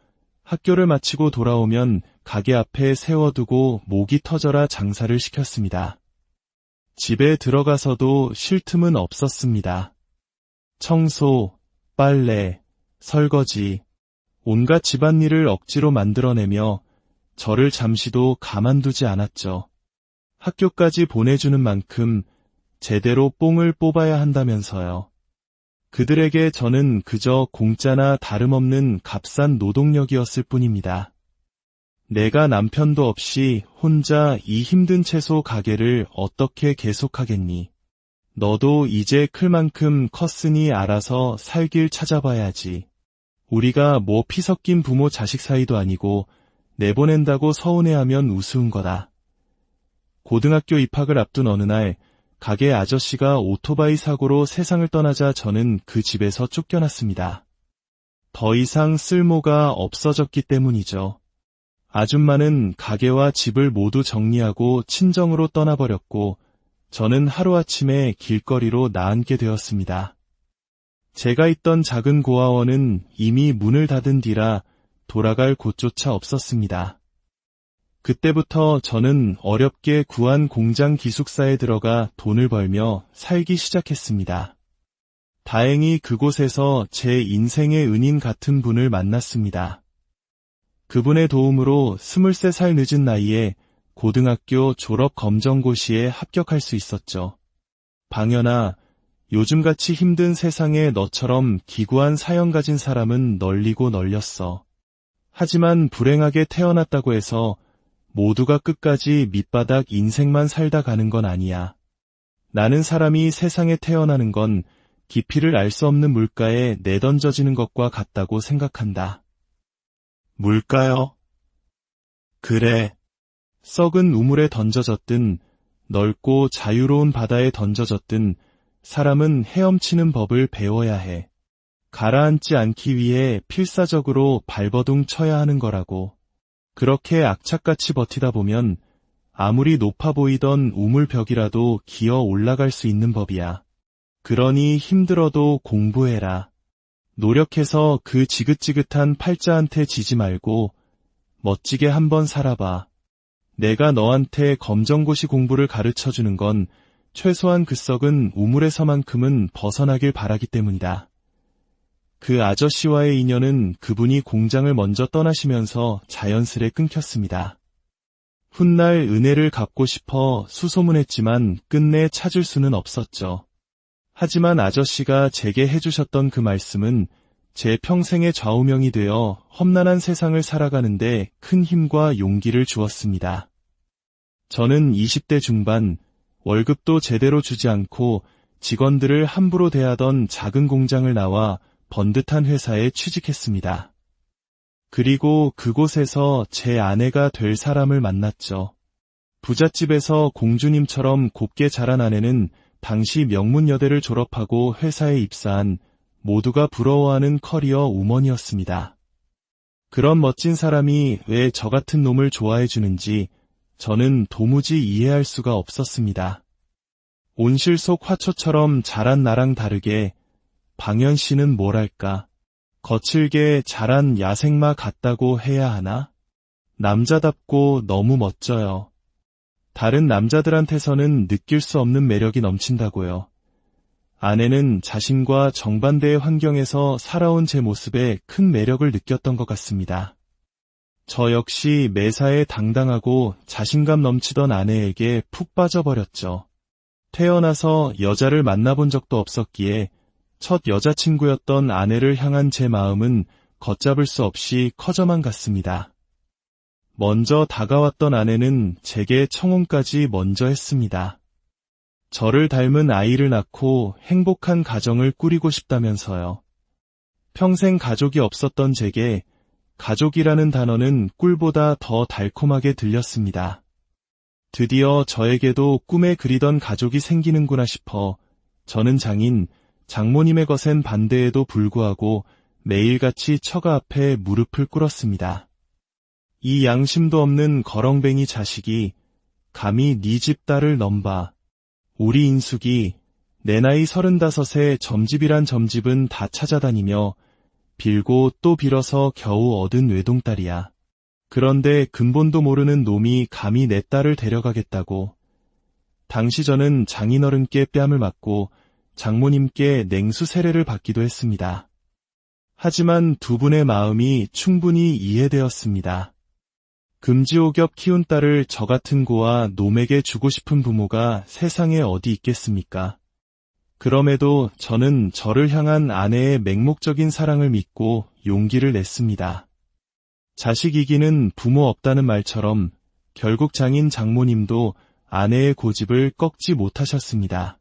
학교를 마치고 돌아오면 가게 앞에 세워두고 목이 터져라 장사를 시켰습니다. 집에 들어가서도 쉴 틈은 없었습니다. 청소, 빨래, 설거지, 온갖 집안일을 억지로 만들어내며 저를 잠시도 가만두지 않았죠. 학교까지 보내주는 만큼 제대로 뽕을 뽑아야 한다면서요. 그들에게 저는 그저 공짜나 다름없는 값싼 노동력이었을 뿐입니다. 내가 남편도 없이 혼자 이 힘든 채소 가게를 어떻게 계속하겠니? 너도 이제 클 만큼 컸으니 알아서 살 길 찾아봐야지. 우리가 뭐 피 섞인 부모 자식 사이도 아니고 내보낸다고 서운해하면 우스운 거다. 고등학교 입학을 앞둔 어느 날 가게 아저씨가 오토바이 사고로 세상을 떠나자 저는 그 집에서 쫓겨났습니다. 더 이상 쓸모가 없어졌기 때문이죠. 아줌마는 가게와 집을 모두 정리하고 친정으로 떠나버렸고 저는 하루아침에 길거리로 나앉게 되었습니다. 제가 있던 작은 고아원은 이미 문을 닫은 뒤라 돌아갈 곳조차 없었습니다. 그때부터 저는 어렵게 구한 공장 기숙사에 들어가 돈을 벌며 살기 시작했습니다. 다행히 그곳에서 제 인생의 은인 같은 분을 만났습니다. 그분의 도움으로 23살 늦은 나이에 고등학교 졸업 검정고시에 합격할 수 있었죠. 방연아, 요즘같이 힘든 세상에 너처럼 기구한 사연 가진 사람은 널리고 널렸어. 하지만 불행하게 태어났다고 해서 모두가 끝까지 밑바닥 인생만 살다 가는 건 아니야. 나는 사람이 세상에 태어나는 건 깊이를 알 수 없는 물가에 내던져지는 것과 같다고 생각한다. 물가요? 그래. 썩은 우물에 던져졌든 넓고 자유로운 바다에 던져졌든 사람은 헤엄치는 법을 배워야 해. 가라앉지 않기 위해 필사적으로 발버둥 쳐야 하는 거라고. 그렇게 악착같이 버티다 보면 아무리 높아 보이던 우물벽이라도 기어 올라갈 수 있는 법이야. 그러니 힘들어도 공부해라. 노력해서 그 지긋지긋한 팔자한테 지지 말고 멋지게 한번 살아봐. 내가 너한테 검정고시 공부를 가르쳐주는 건 최소한 그 썩은 우물에서만큼은 벗어나길 바라기 때문이다. 그 아저씨와의 인연은 그분이 공장을 먼저 떠나시면서 자연스레 끊겼습니다. 훗날 은혜를 갚고 싶어 수소문했지만 끝내 찾을 수는 없었죠. 하지만 아저씨가 제게 해주셨던 그 말씀은 제 평생의 좌우명이 되어 험난한 세상을 살아가는데 큰 힘과 용기를 주었습니다. 저는 20대 중반, 월급도 제대로 주지 않고 직원들을 함부로 대하던 작은 공장을 나와 번듯한 회사에 취직했습니다. 그리고 그곳에서 제 아내가 될 사람을 만났죠. 부잣집에서 공주님처럼 곱게 자란 아내는 당시 명문여대를 졸업하고 회사에 입사한 모두가 부러워하는 커리어 우먼이었습니다. 그런 멋진 사람이 왜 저 같은 놈을 좋아해 주는지 저는 도무지 이해할 수가 없었습니다. 온실 속 화초처럼 자란 나랑 다르게 방연 씨는 뭐랄까, 거칠게 자란 야생마 같다고 해야 하나? 남자답고 너무 멋져요. 다른 남자들한테서는 느낄 수 없는 매력이 넘친다고요. 아내는 자신과 정반대의 환경에서 살아온 제 모습에 큰 매력을 느꼈던 것 같습니다. 저 역시 매사에 당당하고 자신감 넘치던 아내에게 푹 빠져버렸죠. 태어나서 여자를 만나본 적도 없었기에 첫 여자친구였던 아내를 향한 제 마음은 걷잡을 수 없이 커져만 갔습니다. 먼저 다가왔던 아내는 제게 청혼까지 먼저 했습니다. 저를 닮은 아이를 낳고 행복한 가정을 꾸리고 싶다면서요. 평생 가족이 없었던 제게 가족이라는 단어는 꿀보다 더 달콤하게 들렸습니다. 드디어 저에게도 꿈에 그리던 가족이 생기는구나 싶어 저는 장모님의 거센 반대에도 불구하고 매일같이 처가 앞에 무릎을 꿇었습니다. 이 양심도 없는 거렁뱅이 자식이 감히 네 집 딸을 넘봐. 우리 인숙이 내 나이 35에 점집이란 점집은 다 찾아다니며 빌고 또 빌어서 겨우 얻은 외동딸이야. 그런데 근본도 모르는 놈이 감히 내 딸을 데려가겠다고. 당시 저는 장인어른께 뺨을 맞고 장모님께 냉수 세례를 받기도 했습니다. 하지만 두 분의 마음이 충분히 이해되었습니다. 금지옥엽 키운 딸을 저 같은 고아 놈에게 주고 싶은 부모가 세상에 어디 있겠습니까? 그럼에도 저는 저를 향한 아내의 맹목적인 사랑을 믿고 용기를 냈습니다. 자식 이기는 부모 없다는 말처럼 결국 장인 장모님도 아내의 고집을 꺾지 못하셨습니다.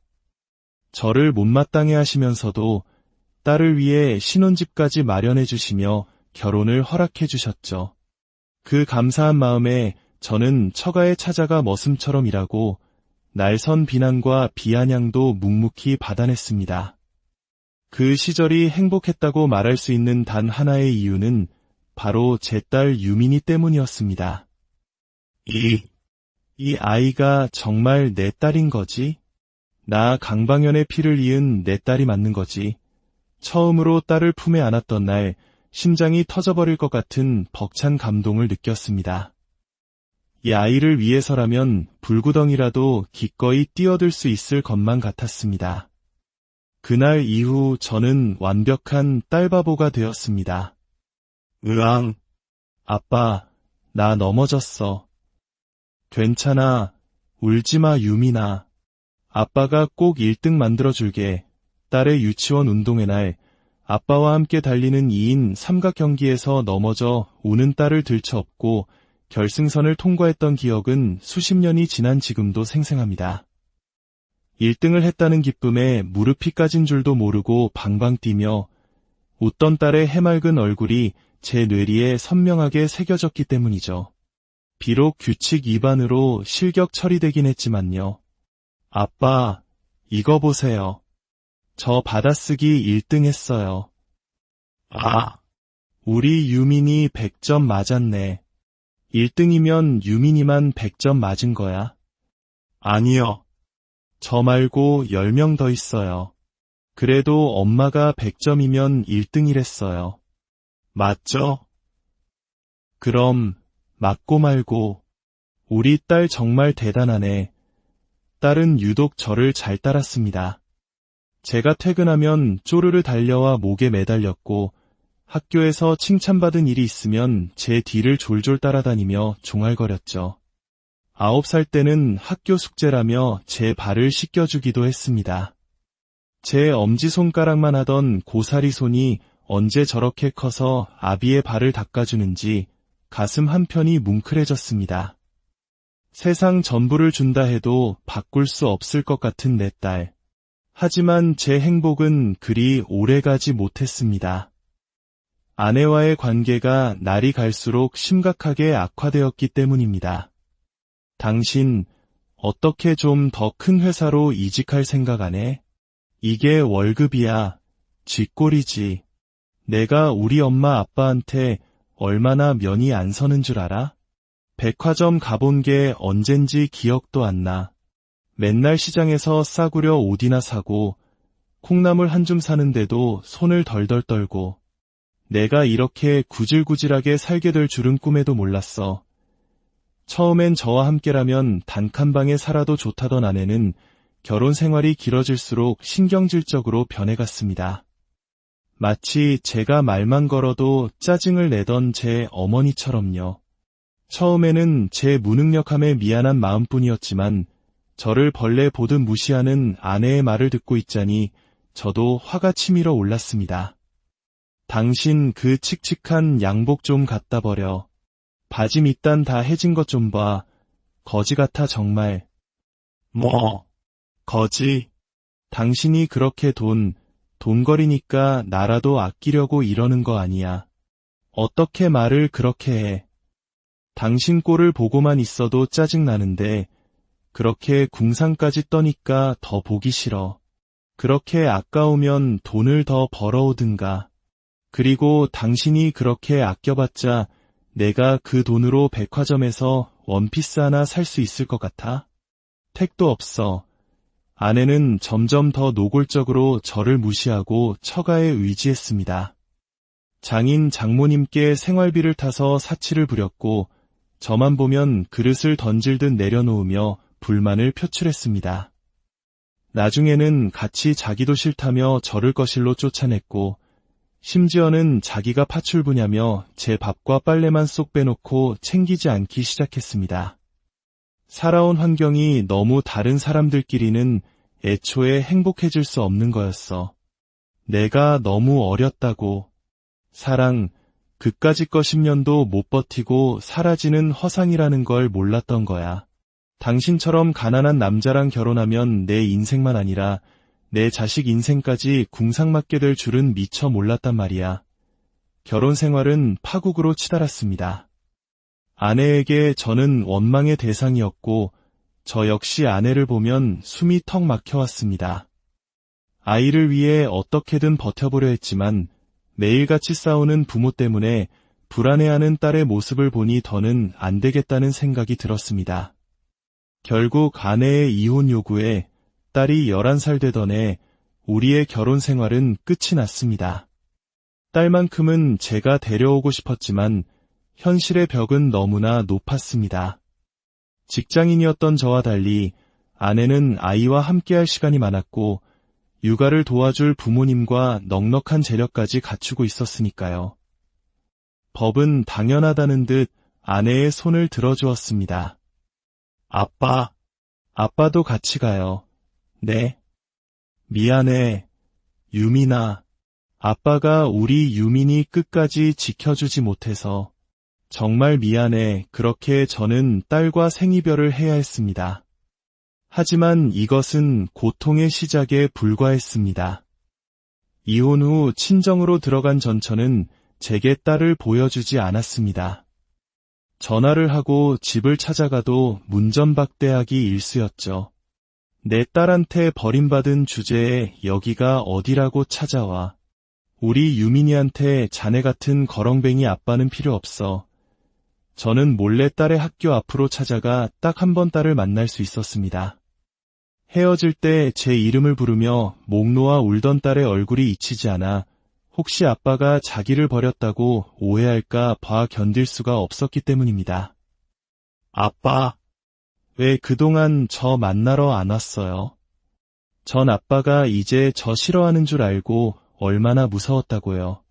저를 못마땅해 하시면서도 딸을 위해 신혼집까지 마련해 주시며 결혼을 허락해 주셨죠. 그 감사한 마음에 저는 처가에 찾아가 머슴처럼 일하고 날선 비난과 비아냥도 묵묵히 받아냈습니다. 그 시절이 행복했다고 말할 수 있는 단 하나의 이유는 바로 제 딸 유민이 때문이었습니다. 이 아이가 정말 내 딸인 거지? 나 강방연의 피를 이은 내 딸이 맞는 거지. 처음으로 딸을 품에 안았던 날 심장이 터져버릴 것 같은 벅찬 감동을 느꼈습니다. 이 아이를 위해서라면 불구덩이라도 기꺼이 뛰어들 수 있을 것만 같았습니다. 그날 이후 저는 완벽한 딸바보가 되었습니다. 으앙. 아빠, 나 넘어졌어. 괜찮아. 울지마 유민아. 아빠가 꼭 1등 만들어줄게. 딸의 유치원 운동회 날 아빠와 함께 달리는 2인 삼각 경기에서 넘어져 우는 딸을 들쳐업고 결승선을 통과했던 기억은 수십 년이 지난 지금도 생생합니다. 1등을 했다는 기쁨에 무릎이 까진 줄도 모르고 방방 뛰며 웃던 딸의 해맑은 얼굴이 제 뇌리에 선명하게 새겨졌기 때문이죠. 비록 규칙 위반으로 실격 처리되긴 했지만요. 아빠, 이거 보세요. 저 받아쓰기 1등 했어요. 아, 우리 유민이 100점 맞았네. 1등이면 유민이만 100점 맞은 거야? 아니요. 저 말고 10명 더 있어요. 그래도 엄마가 100점이면 1등이랬어요. 맞죠? 그럼 맞고 말고 우리 딸 정말 대단하네. 딸은 유독 저를 잘 따랐습니다. 제가 퇴근하면 쪼르르 달려와 목에 매달렸고 학교에서 칭찬받은 일이 있으면 제 뒤를 졸졸 따라다니며 종알거렸죠. 9살 때는 학교 숙제라며 제 발을 씻겨주기도 했습니다. 제 엄지손가락만 하던 고사리 손이 언제 저렇게 커서 아비의 발을 닦아주는지 가슴 한편이 뭉클해졌습니다. 세상 전부를 준다 해도 바꿀 수 없을 것 같은 내 딸. 하지만 제 행복은 그리 오래가지 못했습니다. 아내와의 관계가 날이 갈수록 심각하게 악화되었기 때문입니다. 당신 어떻게 좀 더 큰 회사로 이직할 생각 안 해? 이게 월급이야. 쥐꼬리지. 내가 우리 엄마 아빠한테 얼마나 면이 안 서는 줄 알아? 백화점 가본 게 언젠지 기억도 안 나. 맨날 시장에서 싸구려 옷이나 사고 콩나물 한 줌 사는데도 손을 덜덜 떨고 내가 이렇게 구질구질하게 살게 될 줄은 꿈에도 몰랐어. 처음엔 저와 함께라면 단칸방에 살아도 좋다던 아내는 결혼 생활이 길어질수록 신경질적으로 변해갔습니다. 마치 제가 말만 걸어도 짜증을 내던 제 어머니처럼요. 처음에는 제 무능력함에 미안한 마음뿐이었지만 저를 벌레 보듯 무시하는 아내의 말을 듣고 있자니 저도 화가 치밀어 올랐습니다. 당신 그 칙칙한 양복 좀 갖다 버려. 바지 밑단 다 해진 것 좀 봐. 거지 같아 정말. 뭐? 거지? 당신이 그렇게 돈거리니까 나라도 아끼려고 이러는 거 아니야. 어떻게 말을 그렇게 해. 당신 꼴을 보고만 있어도 짜증나는데 그렇게 궁상까지 떠니까 더 보기 싫어. 그렇게 아까우면 돈을 더 벌어오든가. 그리고 당신이 그렇게 아껴봤자 내가 그 돈으로 백화점에서 원피스 하나 살 수 있을 것 같아? 택도 없어. 아내는 점점 더 노골적으로 저를 무시하고 처가에 의지했습니다. 장인 장모님께 생활비를 타서 사치를 부렸고 저만 보면 그릇을 던질 듯 내려놓으며 불만을 표출했습니다. 나중에는 같이 자기도 싫다며 저를 거실로 쫓아냈고 심지어는 자기가 파출부냐며 제 밥과 빨래만 쏙 빼놓고 챙기지 않기 시작했습니다. 살아온 환경이 너무 다른 사람들끼리는 애초에 행복해질 수 없는 거였어. 내가 너무 어렸다고. 사랑, 그까짓 거 10년도 못 버티고 사라지는 허상이라는 걸 몰랐던 거야. 당신처럼 가난한 남자랑 결혼하면 내 인생만 아니라 내 자식 인생까지 궁상맞게 될 줄은 미처 몰랐단 말이야. 결혼 생활은 파국으로 치달았습니다. 아내에게 저는 원망의 대상이었고 저 역시 아내를 보면 숨이 턱 막혀왔습니다. 아이를 위해 어떻게든 버텨보려 했지만 매일같이 싸우는 부모 때문에 불안해하는 딸의 모습을 보니 더는 안 되겠다는 생각이 들었습니다. 결국 아내의 이혼 요구에 딸이 11살 되던 해 우리의 결혼 생활은 끝이 났습니다. 딸만큼은 제가 데려오고 싶었지만 현실의 벽은 너무나 높았습니다. 직장인이었던 저와 달리 아내는 아이와 함께할 시간이 많았고 육아를 도와줄 부모님과 넉넉한 재력까지 갖추고 있었으니까요. 법은 당연하다는 듯 아내의 손을 들어주었습니다. 아빠도 같이 가요. 네. 미안해, 유민아. 아빠가 우리 유민이 끝까지 지켜주지 못해서. 정말 미안해. 그렇게 저는 딸과 생이별을 해야 했습니다. 하지만 이것은 고통의 시작에 불과했습니다. 이혼 후 친정으로 들어간 전처는 제게 딸을 보여주지 않았습니다. 전화를 하고 집을 찾아가도 문전박대하기 일쑤였죠. 내 딸한테 버림받은 주제에 여기가 어디라고 찾아와. 우리 유민이한테 자네 같은 거렁뱅이 아빠는 필요 없어. 저는 몰래 딸의 학교 앞으로 찾아가 딱 한 번 딸을 만날 수 있었습니다. 헤어질 때 제 이름을 부르며 목 놓아 울던 딸의 얼굴이 잊히지 않아 혹시 아빠가 자기를 버렸다고 오해할까 봐 견딜 수가 없었기 때문입니다. 아빠, 왜 그동안 저 만나러 안 왔어요? 전 아빠가 이제 저 싫어하는 줄 알고 얼마나 무서웠다고요.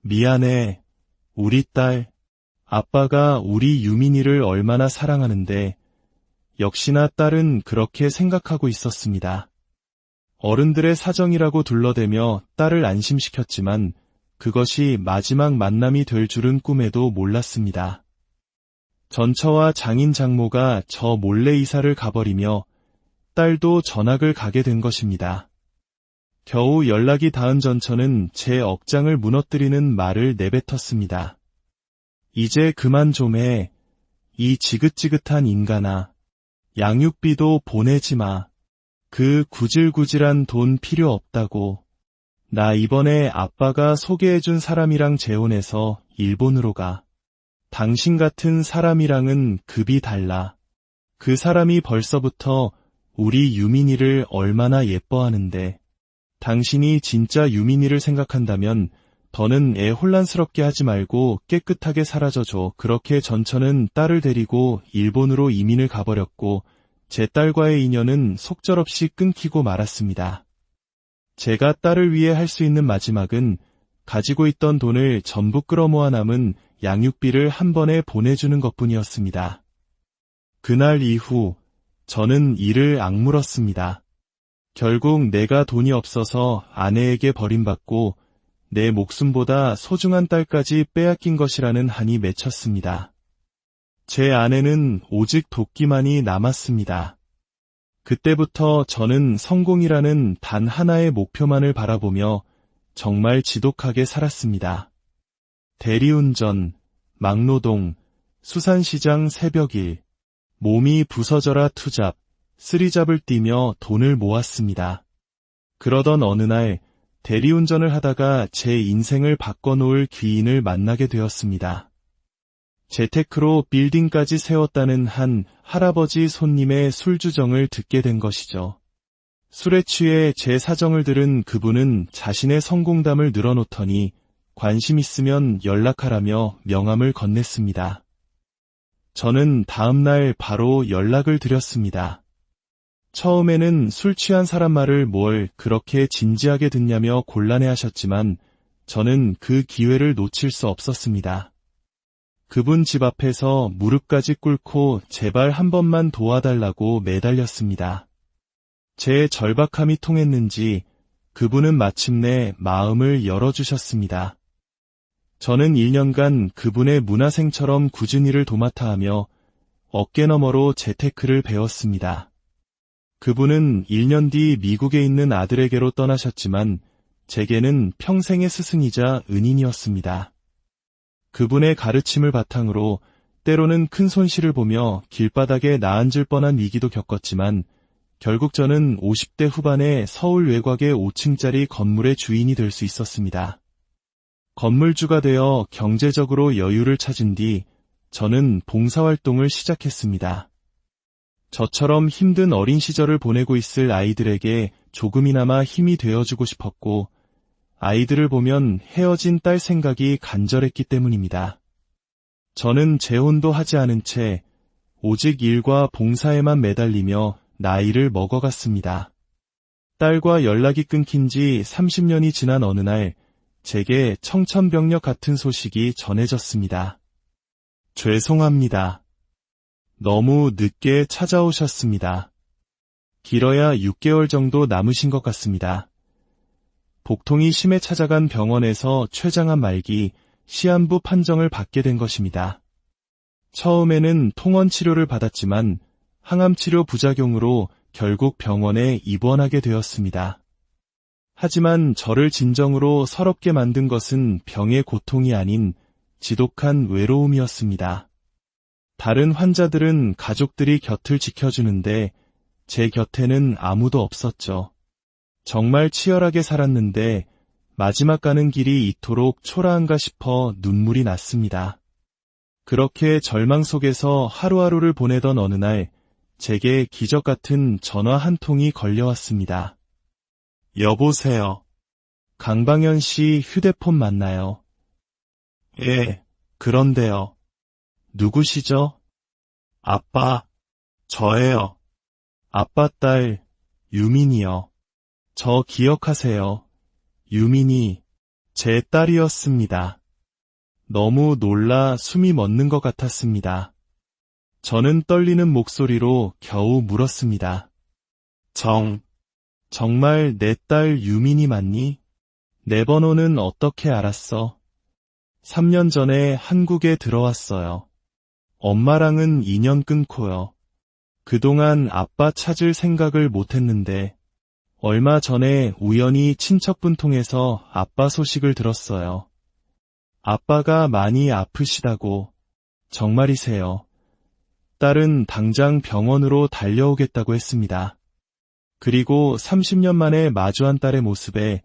미안해, 우리 딸. 아빠가 우리 유민이를 얼마나 사랑하는데 역시나 딸은 그렇게 생각하고 있었습니다. 어른들의 사정이라고 둘러대며 딸을 안심시켰지만 그것이 마지막 만남이 될 줄은 꿈에도 몰랐습니다. 전처와 장인 장모가 저 몰래 이사를 가버리며 딸도 전학을 가게 된 것입니다. 겨우 연락이 닿은 전처는 제 억장을 무너뜨리는 말을 내뱉었습니다. 이제 그만 좀 해. 이 지긋지긋한 인간아. 양육비도 보내지 마. 그 구질구질한 돈 필요 없다고. 나 이번에 아빠가 소개해준 사람이랑 재혼해서 일본으로 가. 당신 같은 사람이랑은 급이 달라. 그 사람이 벌써부터 우리 유민이를 얼마나 예뻐하는데. 당신이 진짜 유민이를 생각한다면 더는 애 혼란스럽게 하지 말고 깨끗하게 사라져줘. 그렇게 전처는 딸을 데리고 일본으로 이민을 가버렸고 제 딸과의 인연은 속절없이 끊기고 말았습니다. 제가 딸을 위해 할 수 있는 마지막은 가지고 있던 돈을 전부 끌어모아 남은 양육비를 한 번에 보내주는 것뿐이었습니다. 그날 이후 저는 이를 악물었습니다. 결국 내가 돈이 없어서 아내에게 버림받고 내 목숨보다 소중한 딸까지 빼앗긴 것이라는 한이 맺혔습니다. 제 아내는 오직 돕기만이 남았습니다. 그때부터 저는 성공이라는 단 하나의 목표만을 바라보며 정말 지독하게 살았습니다. 대리운전, 막노동, 수산시장 새벽일, 몸이 부서져라 투잡, 쓰리잡을 뛰며 돈을 모았습니다. 그러던 어느 날 대리운전을 하다가 제 인생을 바꿔놓을 귀인을 만나게 되었습니다. 재테크로 빌딩까지 세웠다는 한 할아버지 손님의 술주정을 듣게 된 것이죠. 술에 취해 제 사정을 들은 그분은 자신의 성공담을 늘어놓더니 관심 있으면 연락하라며 명함을 건넸습니다. 저는 다음 날 바로 연락을 드렸습니다. 처음에는 술 취한 사람 말을 뭘 그렇게 진지하게 듣냐며 곤란해하셨지만 저는 그 기회를 놓칠 수 없었습니다. 그분 집 앞에서 무릎까지 꿇고 제발 한 번만 도와달라고 매달렸습니다. 제 절박함이 통했는지 그분은 마침내 마음을 열어주셨습니다. 저는 1년간 그분의 문화생처럼 꾸준히 일을 도맡아 하며 어깨너머로 재테크를 배웠습니다. 그분은 1년 뒤 미국에 있는 아들에게로 떠나셨지만 제게는 평생의 스승이자 은인이었습니다. 그분의 가르침을 바탕으로 때로는 큰 손실을 보며 길바닥에 나앉을 뻔한 위기도 겪었지만 결국 저는 50대 후반에 서울 외곽의 5층짜리 건물의 주인이 될 수 있었습니다. 건물주가 되어 경제적으로 여유를 찾은 뒤 저는 봉사활동을 시작했습니다. 저처럼 힘든 어린 시절을 보내고 있을 아이들에게 조금이나마 힘이 되어주고 싶었고 아이들을 보면 헤어진 딸 생각이 간절했기 때문입니다. 저는 재혼도 하지 않은 채 오직 일과 봉사에만 매달리며 나이를 먹어갔습니다. 딸과 연락이 끊긴 지 30년이 지난 어느 날 제게 청천벽력 같은 소식이 전해졌습니다. 죄송합니다. 너무 늦게 찾아오셨습니다. 길어야 6개월 정도 남으신 것 같습니다. 복통이 심해 찾아간 병원에서 췌장암 말기 시한부 판정을 받게 된 것입니다. 처음에는 통원 치료를 받았지만 항암 치료 부작용으로 결국 병원에 입원하게 되었습니다. 하지만 저를 진정으로 서럽게 만든 것은 병의 고통이 아닌 지독한 외로움이었습니다. 다른 환자들은 가족들이 곁을 지켜주는데 제 곁에는 아무도 없었죠. 정말 치열하게 살았는데 마지막 가는 길이 이토록 초라한가 싶어 눈물이 났습니다. 그렇게 절망 속에서 하루하루를 보내던 어느 날 제게 기적 같은 전화 한 통이 걸려왔습니다. 여보세요. 강방현 씨 휴대폰 맞나요? 예, 그런데요. 누구시죠? 아빠, 저예요. 아빠 딸, 유민이요. 저 기억하세요. 유민이 제 딸이었습니다. 너무 놀라 숨이 멎는 것 같았습니다. 저는 떨리는 목소리로 겨우 물었습니다. 정말 내 딸 유민이 맞니? 내 번호는 어떻게 알았어? 3년 전에 한국에 들어왔어요. 엄마랑은 인연 끊고요. 그동안 아빠 찾을 생각을 못했는데 얼마 전에 우연히 친척분 통해서 아빠 소식을 들었어요. 아빠가 많이 아프시다고. 정말이세요. 딸은 당장 병원으로 달려오겠다고 했습니다. 그리고 30년 만에 마주한 딸의 모습에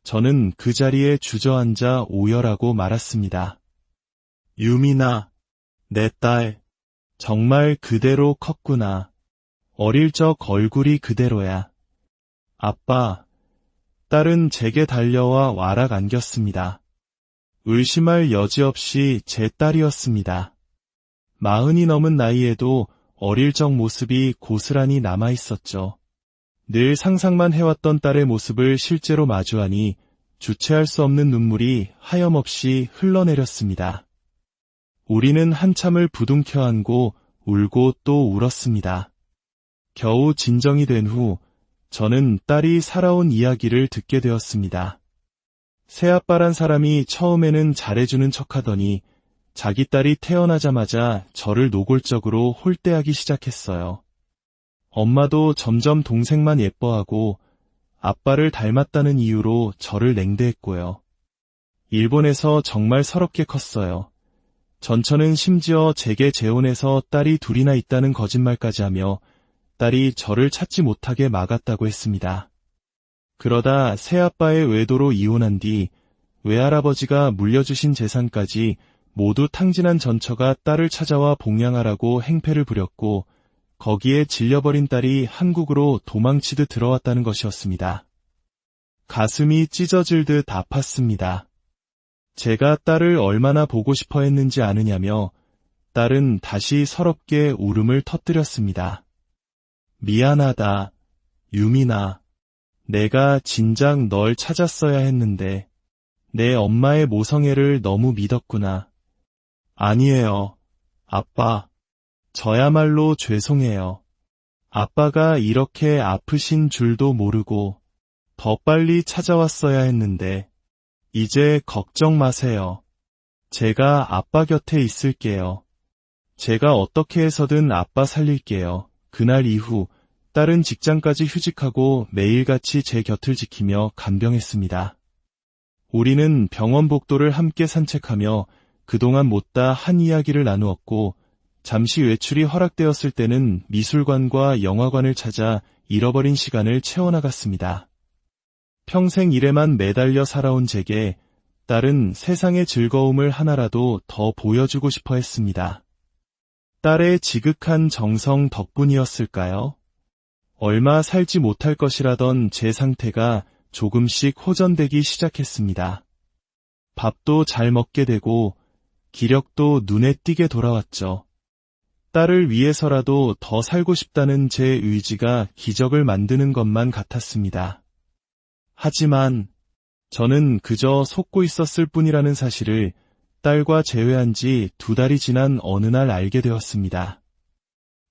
저는 그 자리에 주저앉아 오열하고 말았습니다. 유민아, 내 딸, 정말 그대로 컸구나. 어릴 적 얼굴이 그대로야. 아빠, 딸은 제게 달려와 와락 안겼습니다. 의심할 여지 없이 제 딸이었습니다. 40이 넘은 나이에도 어릴 적 모습이 고스란히 남아있었죠. 늘 상상만 해왔던 딸의 모습을 실제로 마주하니 주체할 수 없는 눈물이 하염없이 흘러내렸습니다. 우리는 한참을 부둥켜 안고 울고 또 울었습니다. 겨우 진정이 된 후 저는 딸이 살아온 이야기를 듣게 되었습니다. 새아빠란 사람이 처음에는 잘해주는 척하더니 자기 딸이 태어나자마자 저를 노골적으로 홀대하기 시작했어요. 엄마도 점점 동생만 예뻐하고 아빠를 닮았다는 이유로 저를 냉대했고요. 일본에서 정말 서럽게 컸어요. 전처는 심지어 제게 재혼해서 딸이 둘이나 있다는 거짓말까지 하며 딸이 저를 찾지 못하게 막았다고 했습니다. 그러다 새아빠의 외도로 이혼한 뒤 외할아버지가 물려주신 재산까지 모두 탕진한 전처가 딸을 찾아와 봉양하라고 행패를 부렸고 거기에 질려버린 딸이 한국으로 도망치듯 들어왔다는 것이었습니다. 가슴이 찢어질 듯 아팠습니다. 제가 딸을 얼마나 보고 싶어 했는지 아느냐며 딸은 다시 서럽게 울음을 터뜨렸습니다. 미안하다, 유민아. 내가 진작 널 찾았어야 했는데 내 엄마의 모성애를 너무 믿었구나. 아니에요, 아빠. 저야말로 죄송해요. 아빠가 이렇게 아프신 줄도 모르고 더 빨리 찾아왔어야 했는데 이제 걱정 마세요. 제가 아빠 곁에 있을게요. 제가 어떻게 해서든 아빠 살릴게요. 그날 이후 딸은 직장까지 휴직하고 매일같이 제 곁을 지키며 간병했습니다. 우리는 병원 복도를 함께 산책하며 그동안 못다 한 이야기를 나누었고 잠시 외출이 허락되었을 때는 미술관과 영화관을 찾아 잃어버린 시간을 채워나갔습니다. 평생 일에만 매달려 살아온 제게 딸은 세상의 즐거움을 하나라도 더 보여주고 싶어 했습니다. 딸의 지극한 정성 덕분이었을까요? 얼마 살지 못할 것이라던 제 상태가 조금씩 호전되기 시작했습니다. 밥도 잘 먹게 되고 기력도 눈에 띄게 돌아왔죠. 딸을 위해서라도 더 살고 싶다는 제 의지가 기적을 만드는 것만 같았습니다. 하지만 저는 그저 속고 있었을 뿐이라는 사실을 딸과 재회한 지 2달이 지난 어느 날 알게 되었습니다.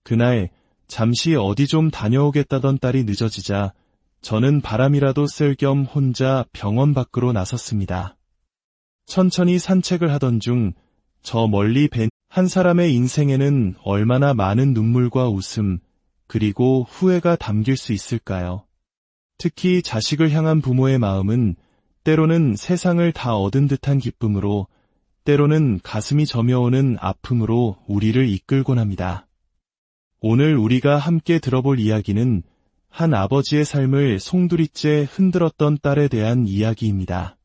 그날 잠시 어디 좀 다녀오겠다던 딸이 늦어지자 저는 바람이라도 쐴 겸 혼자 병원 밖으로 나섰습니다. 천천히 산책을 하던 중 저 멀리 뵌 한 사람의 인생에는 얼마나 많은 눈물과 웃음, 그리고 후회가 담길 수 있을까요? 특히 자식을 향한 부모의 마음은 때로는 세상을 다 얻은 듯한 기쁨으로, 때로는 가슴이 저며오는 아픔으로 우리를 이끌곤 합니다. 오늘 우리가 함께 들어볼 이야기는 한 아버지의 삶을 송두리째 흔들었던 딸에 대한 이야기입니다.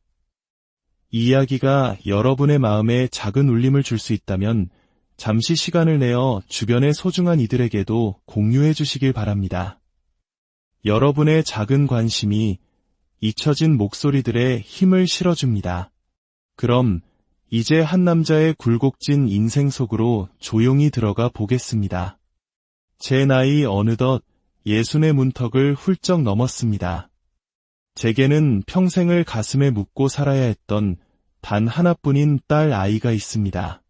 이 이야기가 여러분의 마음에 작은 울림을 줄 수 있다면 잠시 시간을 내어 주변의 소중한 이들에게도 공유해 주시길 바랍니다. 여러분의 작은 관심이 잊혀진 목소리들에 힘을 실어줍니다. 그럼 이제 한 남자의 굴곡진 인생 속으로 조용히 들어가 보겠습니다. 제 나이 어느덧 60의 문턱을 훌쩍 넘었습니다. 제게는 평생을 가슴에 묻고 살아야 했던 단 하나뿐인 딸 아이가 있습니다.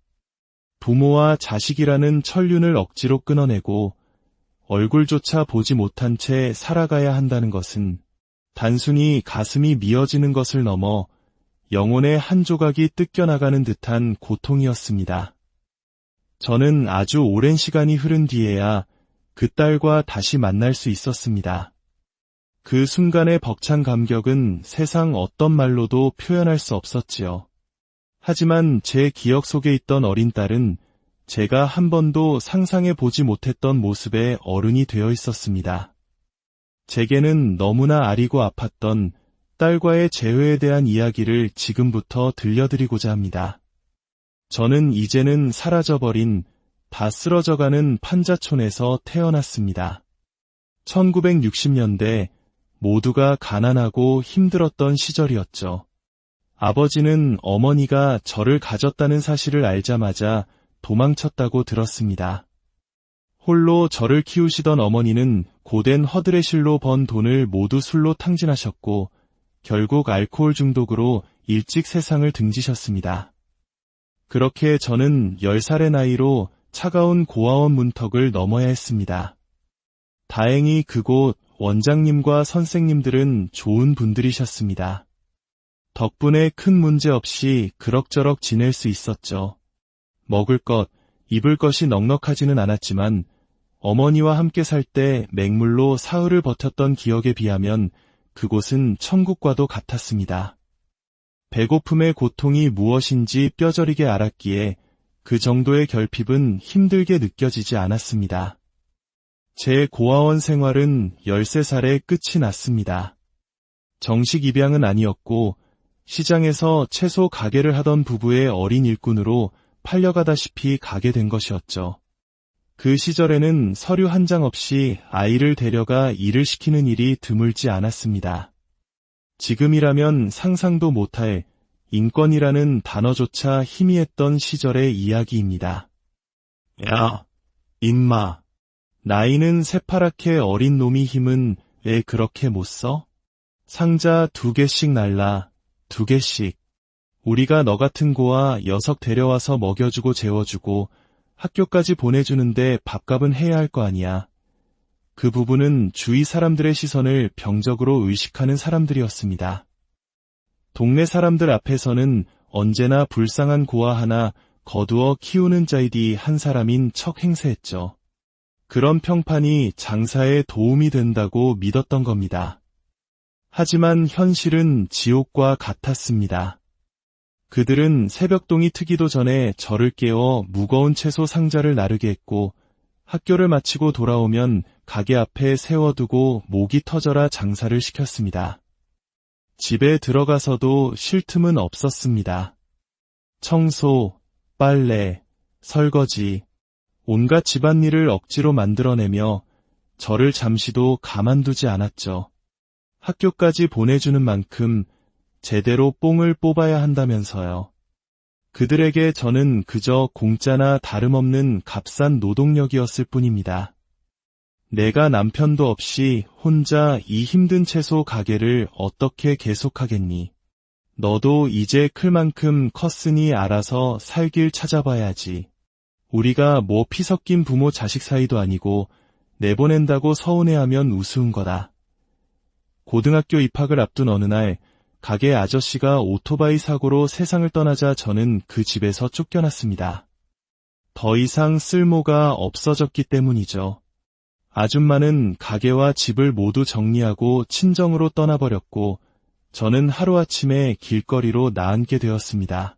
부모와 자식이라는 천륜을 억지로 끊어내고 얼굴조차 보지 못한 채 살아가야 한다는 것은 단순히 가슴이 미어지는 것을 넘어 영혼의 한 조각이 뜯겨나가는 듯한 고통이었습니다. 저는 아주 오랜 시간이 흐른 뒤에야 그 딸과 다시 만날 수 있었습니다. 그 순간의 벅찬 감격은 세상 어떤 말로도 표현할 수 없었지요. 하지만 제 기억 속에 있던 어린 딸은 제가 한 번도 상상해 보지 못했던 모습의 어른이 되어 있었습니다. 제게는 너무나 아리고 아팠던 딸과의 재회에 대한 이야기를 지금부터 들려드리고자 합니다. 저는 이제는 사라져버린, 다 쓰러져가는 판자촌에서 태어났습니다. 1960년대 모두가 가난하고 힘들었던 시절이었죠. 아버지는 어머니가 저를 가졌다는 사실을 알자마자 도망쳤다고 들었습니다. 홀로 저를 키우시던 어머니는 고된 허드레실로 번 돈을 모두 술로 탕진하셨고 결국 알코올 중독으로 일찍 세상을 등지셨습니다. 그렇게 저는 10살의 나이로 차가운 고아원 문턱을 넘어야 했습니다. 다행히 그곳 원장님과 선생님들은 좋은 분들이셨습니다. 덕분에 큰 문제 없이 그럭저럭 지낼 수 있었죠. 먹을 것, 입을 것이 넉넉하지는 않았지만 어머니와 함께 살 때 맹물로 사흘을 버텼던 기억에 비하면 그곳은 천국과도 같았습니다. 배고픔의 고통이 무엇인지 뼈저리게 알았기에 그 정도의 결핍은 힘들게 느껴지지 않았습니다. 제 고아원 생활은 13살에 끝이 났습니다. 정식 입양은 아니었고 시장에서 채소 가게를 하던 부부의 어린 일꾼으로 팔려가다시피 가게 된 것이었죠. 그 시절에는 서류 한 장 없이 아이를 데려가 일을 시키는 일이 드물지 않았습니다. 지금이라면 상상도 못할 인권이라는 단어조차 희미했던 시절의 이야기입니다. 야, 임마. 나이는 새파랗게 어린 놈이 힘은 왜 그렇게 못 써? 상자 2개씩 날라, 2개씩. 우리가 너 같은 고아 녀석 데려와서 먹여주고 재워주고 학교까지 보내주는데 밥값은 해야 할 거 아니야. 그 부분은 주위 사람들의 시선을 병적으로 의식하는 사람들이었습니다. 동네 사람들 앞에서는 언제나 불쌍한 고아 하나 거두어 키우는 자이디 한 사람인 척 행세했죠. 그런 평판이 장사에 도움이 된다고 믿었던 겁니다. 하지만 현실은 지옥과 같았습니다. 그들은 새벽동이 트기도 전에 저를 깨워 무거운 채소 상자를 나르게 했고 학교를 마치고 돌아오면 가게 앞에 세워두고 목이 터져라 장사를 시켰습니다. 집에 들어가서도 쉴 틈은 없었습니다. 청소, 빨래, 설거지, 온갖 집안일을 억지로 만들어내며 저를 잠시도 가만두지 않았죠. 학교까지 보내주는 만큼 제대로 뽕을 뽑아야 한다면서요. 그들에게 저는 그저 공짜나 다름없는 값싼 노동력이었을 뿐입니다. 내가 남편도 없이 혼자 이 힘든 채소 가게를 어떻게 계속하겠니? 너도 이제 클 만큼 컸으니 알아서 살 길 찾아봐야지. 우리가 뭐 피 섞인 부모 자식 사이도 아니고 내보낸다고 서운해하면 우스운 거다. 고등학교 입학을 앞둔 어느 날 가게 아저씨가 오토바이 사고로 세상을 떠나자 저는 그 집에서 쫓겨났습니다. 더 이상 쓸모가 없어졌기 때문이죠. 아줌마는 가게와 집을 모두 정리하고 친정으로 떠나버렸고 저는 하루아침에 길거리로 나앉게 되었습니다.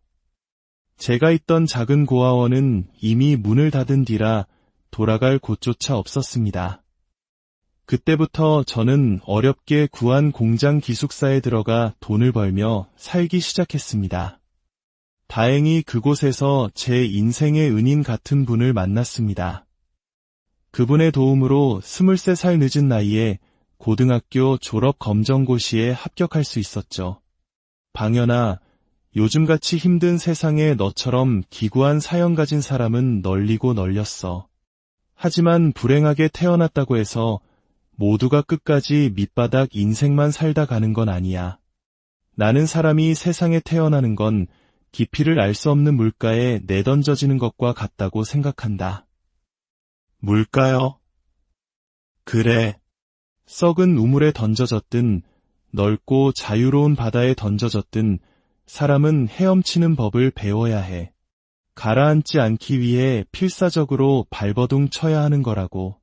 제가 있던 작은 고아원은 이미 문을 닫은 뒤라 돌아갈 곳조차 없었습니다. 그때부터 저는 어렵게 구한 공장 기숙사에 들어가 돈을 벌며 살기 시작했습니다. 다행히 그곳에서 제 인생의 은인 같은 분을 만났습니다. 그분의 도움으로 23살 늦은 나이에 고등학교 졸업 검정고시에 합격할 수 있었죠. 방연아, 요즘같이 힘든 세상에 너처럼 기구한 사연 가진 사람은 널리고 널렸어. 하지만 불행하게 태어났다고 해서 모두가 끝까지 밑바닥 인생만 살다 가는 건 아니야. 나는 사람이 세상에 태어나는 건 깊이를 알 수 없는 물가에 내던져지는 것과 같다고 생각한다. 물가요? 그래. 썩은 우물에 던져졌든 넓고 자유로운 바다에 던져졌든 사람은 헤엄치는 법을 배워야 해. 가라앉지 않기 위해 필사적으로 발버둥 쳐야 하는 거라고.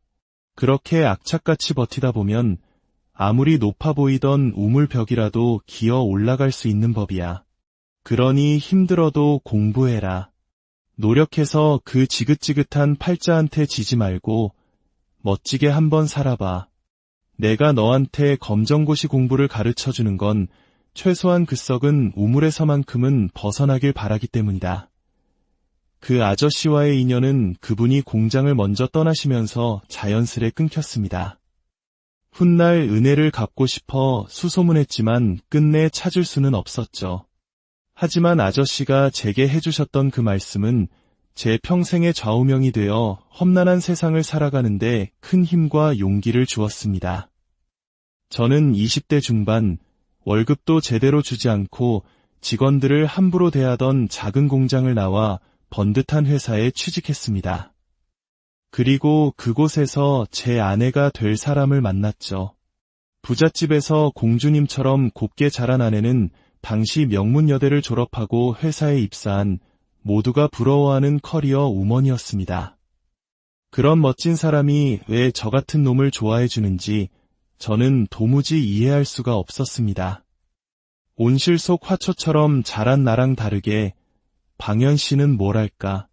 그렇게 악착같이 버티다 보면 아무리 높아 보이던 우물벽이라도 기어 올라갈 수 있는 법이야. 그러니 힘들어도 공부해라. 노력해서 그 지긋지긋한 팔자한테 지지 말고 멋지게 한번 살아봐. 내가 너한테 검정고시 공부를 가르쳐주는 건 최소한 그 썩은 우물에서만큼은 벗어나길 바라기 때문이다. 그 아저씨와의 인연은 그분이 공장을 먼저 떠나시면서 자연스레 끊겼습니다. 훗날 은혜를 갚고 싶어 수소문했지만 끝내 찾을 수는 없었죠. 하지만 아저씨가 제게 해주셨던 그 말씀은 제 평생의 좌우명이 되어 험난한 세상을 살아가는데 큰 힘과 용기를 주었습니다. 저는 20대 중반, 월급도 제대로 주지 않고 직원들을 함부로 대하던 작은 공장을 나와 번듯한 회사에 취직했습니다. 그리고 그곳에서 제 아내가 될 사람을 만났죠. 부잣집에서 공주님처럼 곱게 자란 아내는 당시 명문여대를 졸업하고 회사에 입사한 모두가 부러워하는 커리어 우먼이었습니다. 그런 멋진 사람이 왜 저 같은 놈을 좋아해 주는지 저는 도무지 이해할 수가 없었습니다. 온실 속 화초처럼 자란 나랑 다르게 방연 씨는 뭐랄까,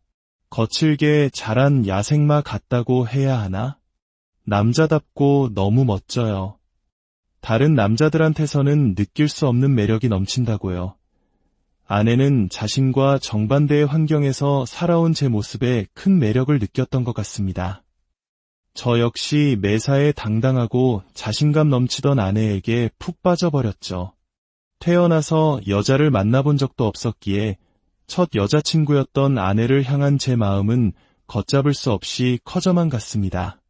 거칠게 자란 야생마 같다고 해야 하나? 남자답고 너무 멋져요. 다른 남자들한테서는 느낄 수 없는 매력이 넘친다고요. 아내는 자신과 정반대의 환경에서 살아온 제 모습에 큰 매력을 느꼈던 것 같습니다. 저 역시 매사에 당당하고 자신감 넘치던 아내에게 푹 빠져버렸죠. 태어나서 여자를 만나본 적도 없었기에 첫 여자친구였던 아내를 향한 제 마음은 걷잡을 수 없이 커져만 갔습니다.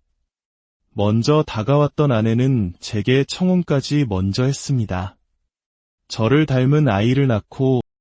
먼저 다가왔던 아내는 제게 청혼까지 먼저 했습니다. 저를 닮은 아이를 낳고